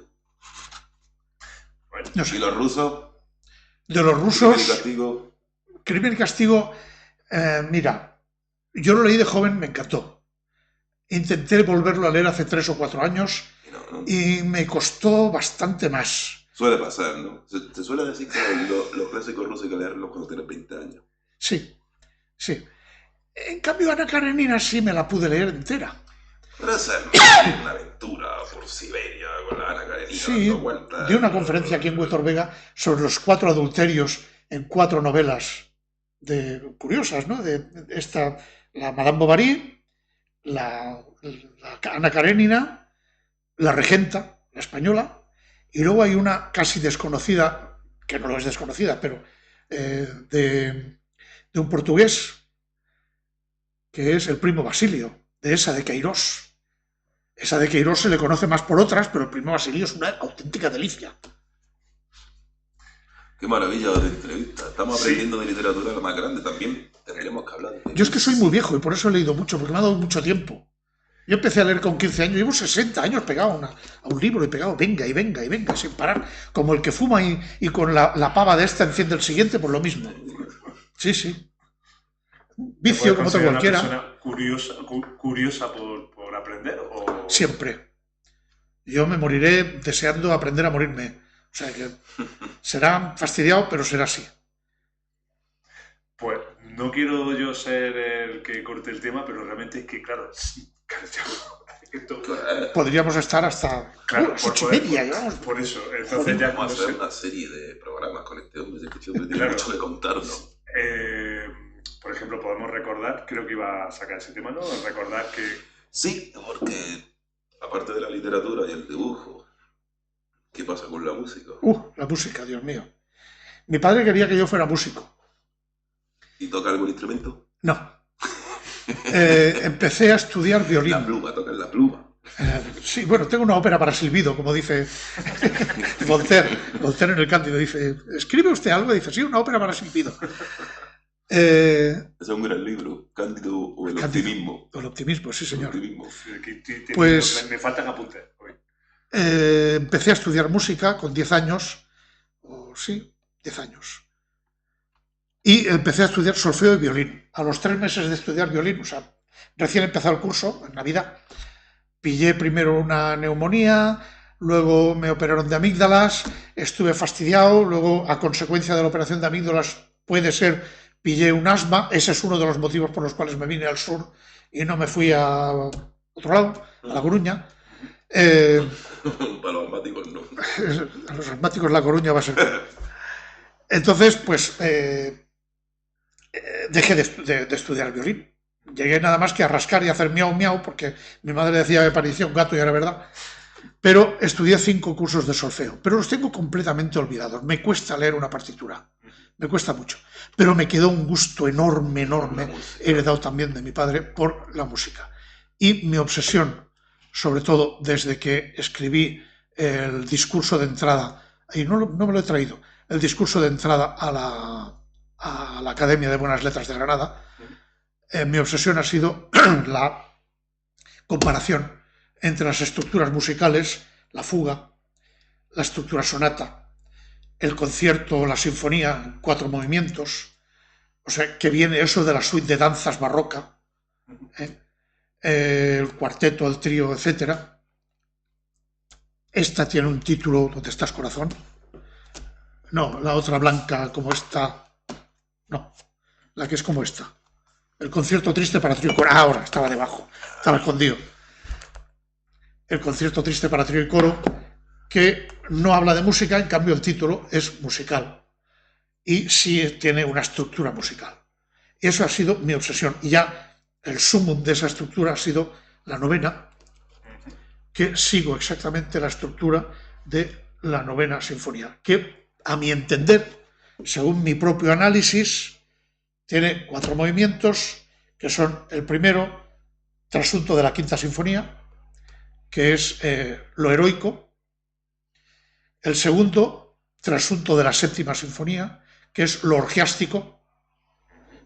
Bueno, No sé. ¿Y los rusos? De los rusos... Crimen y Castigo. Crimen y Castigo, mira, yo lo leí de joven, me encantó. Intenté volverlo a leer hace 3 o 4 años y me costó bastante más. Suele pasar, ¿no? Se suele decir que los clásicos rusos hay que leerlos cuando tienes 20 años. Sí. En cambio, Ana Karenina sí me la pude leer entera. Pero esa es una aventura por Siberia con la Ana Karenina. Sí, di una conferencia aquí en Huetor Vega sobre los 4 adulterios en 4 novelas curiosas, ¿no? La Madame Bovary, la Ana Karenina, la Regenta, la española, y luego hay una casi desconocida, que no es desconocida, pero de un portugués, que es el primo Basilio, de esa de Queirós. Esa de Queirós se le conoce más por otras, pero el primo Basilio es una auténtica delicia. Qué maravilla de entrevista. Estamos aprendiendo de literatura la más grande también. Tendríamos que hablar de... Yo es que soy muy viejo y por eso he leído mucho, porque me ha dado mucho tiempo. Yo empecé a leer con 15 años, llevo 60 años pegado a un libro y pegado, venga, sin parar, como el que fuma y con la pava de esta enciende el siguiente, por lo mismo. Sí. Vicio como otro cualquiera. ¿Una persona curiosa por aprender? ¿O? Siempre. Yo me moriré deseando aprender a morirme. O sea que será fastidiado, pero será así. Pues no quiero yo ser el que corte el tema, pero realmente es que, claro, podríamos estar hasta las 8:30. Por eso, entonces ya vamos a hacer una serie de programas con este hombre. Este hombre tiene mucho que contarnos. Por ejemplo, podemos recordar, creo que iba a sacar ese tema, ¿no? Recordar que... Sí, porque aparte de la literatura y el dibujo, ¿qué pasa con la música? La música, Dios mío. Mi padre quería que yo fuera músico. ¿Y toca algún instrumento? No. Empecé a estudiar violín. La pluma, toca la pluma. Sí, bueno, tengo una ópera para silbido, como dice Voltaire. Voltaire en el Cándido dice, ¿escribe usted algo? Dice, sí, una ópera para silbido. Es un gran libro, Cándido o el optimismo. El optimismo, sí, señor. Pues me faltan apuntes. Empecé a estudiar música con 10 años. 10 años. Y empecé a estudiar solfeo y violín. A los 3 meses de estudiar violín, o sea, recién empezado el curso, en Navidad, pillé primero una neumonía, luego me operaron de amígdalas, estuve fastidiado, luego a consecuencia de la operación de amígdalas pillé un asma, ese es uno de los motivos por los cuales me vine al sur y no me fui a otro lado, a La Coruña. Para los asmáticos no. A los asmáticos La Coruña va a ser... Entonces, pues, dejé de estudiar el violín. Llegué nada más que a rascar y a hacer miau miau, porque mi madre decía que parecía un gato y era verdad. Pero estudié 5 cursos de solfeo, pero los tengo completamente olvidados. Me cuesta leer una partitura, me cuesta mucho. Pero me quedó un gusto enorme, heredado también de mi padre, por la música. Y mi obsesión, sobre todo desde que escribí el discurso de entrada, y no me lo he traído, el discurso de entrada a la Academia de Buenas Letras de Granada, mi obsesión ha sido la comparación entre las estructuras musicales, la fuga, la estructura sonata, el concierto, la sinfonía, 4 movimientos, o sea, que viene eso de la suite de danzas barroca, el cuarteto, el trío, etc. Esta tiene un título, ¿dónde estás, corazón? No, la otra blanca como esta, no, la que es como esta. El concierto triste para trío y coro, ahora, estaba debajo, estaba escondido. El concierto triste para trío y coro, que no habla de música, en cambio el título es musical y sí tiene una estructura musical. Y eso ha sido mi obsesión. Y ya el sumum de esa estructura ha sido la novena, que sigo exactamente la estructura de la novena sinfonía, que a mi entender, según mi propio análisis, tiene 4 movimientos, que son el primero, trasunto de la quinta sinfonía, que es lo heroico. El segundo, trasunto de la séptima sinfonía, que es lo orgiástico.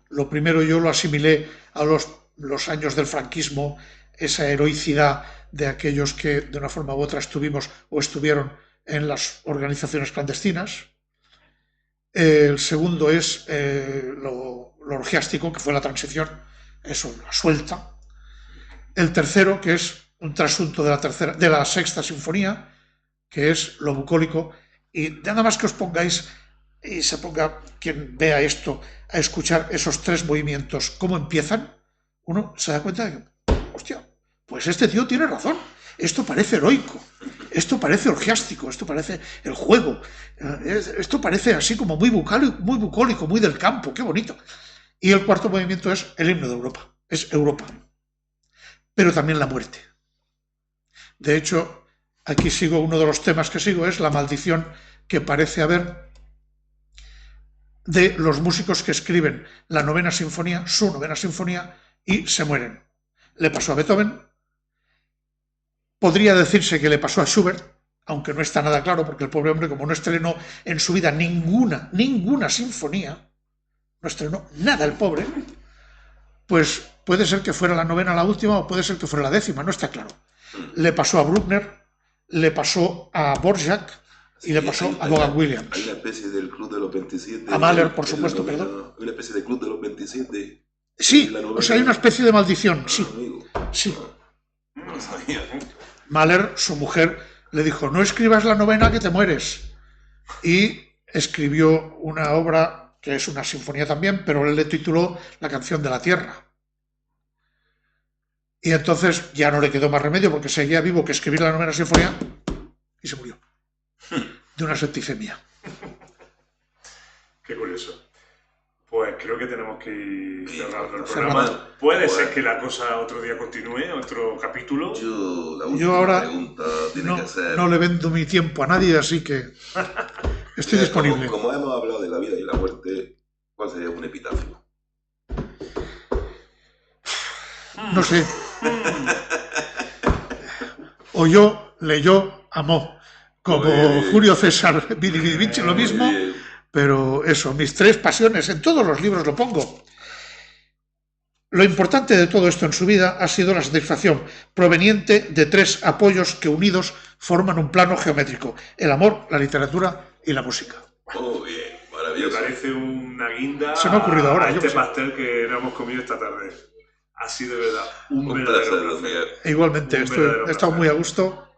Lo primero yo lo asimilé a los años del franquismo, esa heroicidad de aquellos que de una forma u otra estuvimos o estuvieron en las organizaciones clandestinas. El segundo es lo orgiástico, que fue la transición, eso, la suelta. El tercero, que es un trasunto de la sexta sinfonía, que es lo bucólico. Y nada más que os pongáis y se ponga quien vea esto a escuchar esos 3 movimientos, cómo empiezan, uno se da cuenta de que, hostia, pues este tío tiene razón. Esto parece heroico, esto parece orgiástico, esto parece el juego, esto parece así como muy bucólico, muy del campo, qué bonito. Y el cuarto movimiento es el himno de Europa, es Europa, pero también la muerte. De hecho, aquí sigo, uno de los temas que sigo es la maldición que parece haber de los músicos que escriben la novena sinfonía, su novena sinfonía, y se mueren. Le pasó a Beethoven. Podría decirse que le pasó a Schubert, aunque no está nada claro, porque el pobre hombre, como no estrenó en su vida ninguna sinfonía, no estrenó nada el pobre, pues puede ser que fuera la novena la última o puede ser que fuera la 10ª, no está claro. Le pasó a Bruckner, le pasó a Dvorak y le pasó a Vaughan Williams. Hay una especie del Club de los 27. A Mahler, por supuesto, perdón. Hay una especie de Club de los 27. Sí, o sea, hay una especie de maldición, sí. Sí. No lo sabía. Mahler, su mujer, le dijo, no escribas la novena que te mueres. Y escribió una obra que es una sinfonía también, pero él le tituló La canción de la tierra. Y entonces ya no le quedó más remedio porque seguía vivo que escribir la novena sinfonía y se murió de una septicemia. Qué curioso. Pues creo que tenemos que ir cerrando el programa. Puede ser que la cosa otro día continúe, otro capítulo. Yo ahora pregunta tiene que ser... no le vendo mi tiempo a nadie, así que estoy disponible. Como hemos hablado de la vida y la muerte, ¿cuál sería un epitafio? No sé. Oyó, leyó, amó. Como Julio César, Vini Vici, lo mismo. Pero eso, mis 3 pasiones, en todos los libros lo pongo. Lo importante de todo esto en su vida ha sido la satisfacción proveniente de 3 apoyos que unidos forman un plano geométrico: el amor, la literatura y la música. Oh, bien, maravilloso. Me parece una guinda. Se me ha ocurrido ahora. A este pastel que hemos comido esta tarde. Ha sido de verdad un verdadero placer. Igualmente, he estado muy a gusto.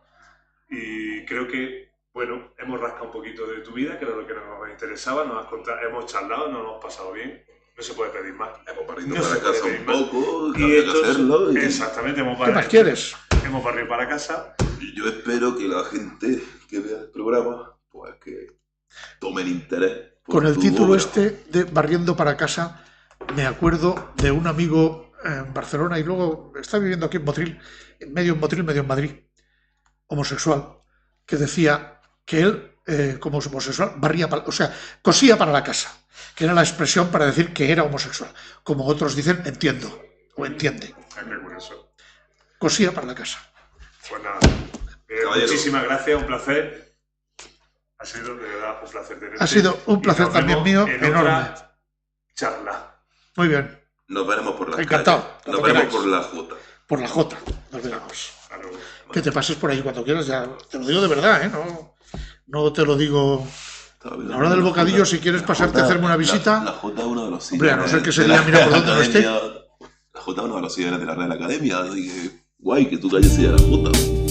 Y creo que, bueno, hemos rascado un poquito de tu vida, que era lo que nos interesaba, hemos charlado, nos hemos pasado bien. No se puede pedir más. Hemos barrido para casa un poco, y hacerlo. Exactamente, ¿qué más quieres? Hemos barrido para casa. Y yo espero que la gente que vea el programa, pues que tomen interés. Con el título este de Barriendo para casa, me acuerdo de un amigo en Barcelona y luego está viviendo aquí en Motril, medio en Motril, medio en Madrid, homosexual que decía que él, como homosexual, cosía para la casa, que era la expresión para decir que era homosexual. Como otros dicen, entiendo o entiende. Cosía para la casa. Pues nada, muchísimas gracias, un placer. Ha sido de verdad un placer tenerte. Ha sido un placer también mío, enorme. Charla. Muy bien. Nos veremos por la Encantado. Nos veremos por la Jota. Por la Jota, nos veremos. Que te pases por ahí cuando quieras, ya te lo digo de verdad, ¿eh? No te lo digo. A la hora del bocadillo, si quieres pasarte a hacerme una visita. La Jota es uno de los símbolos. Hombre, a no ser que sería, mira por dónde no esté. La Jota es uno de los símbolos de la Real Academia. Así que, guay, que tú calles y a la Jota.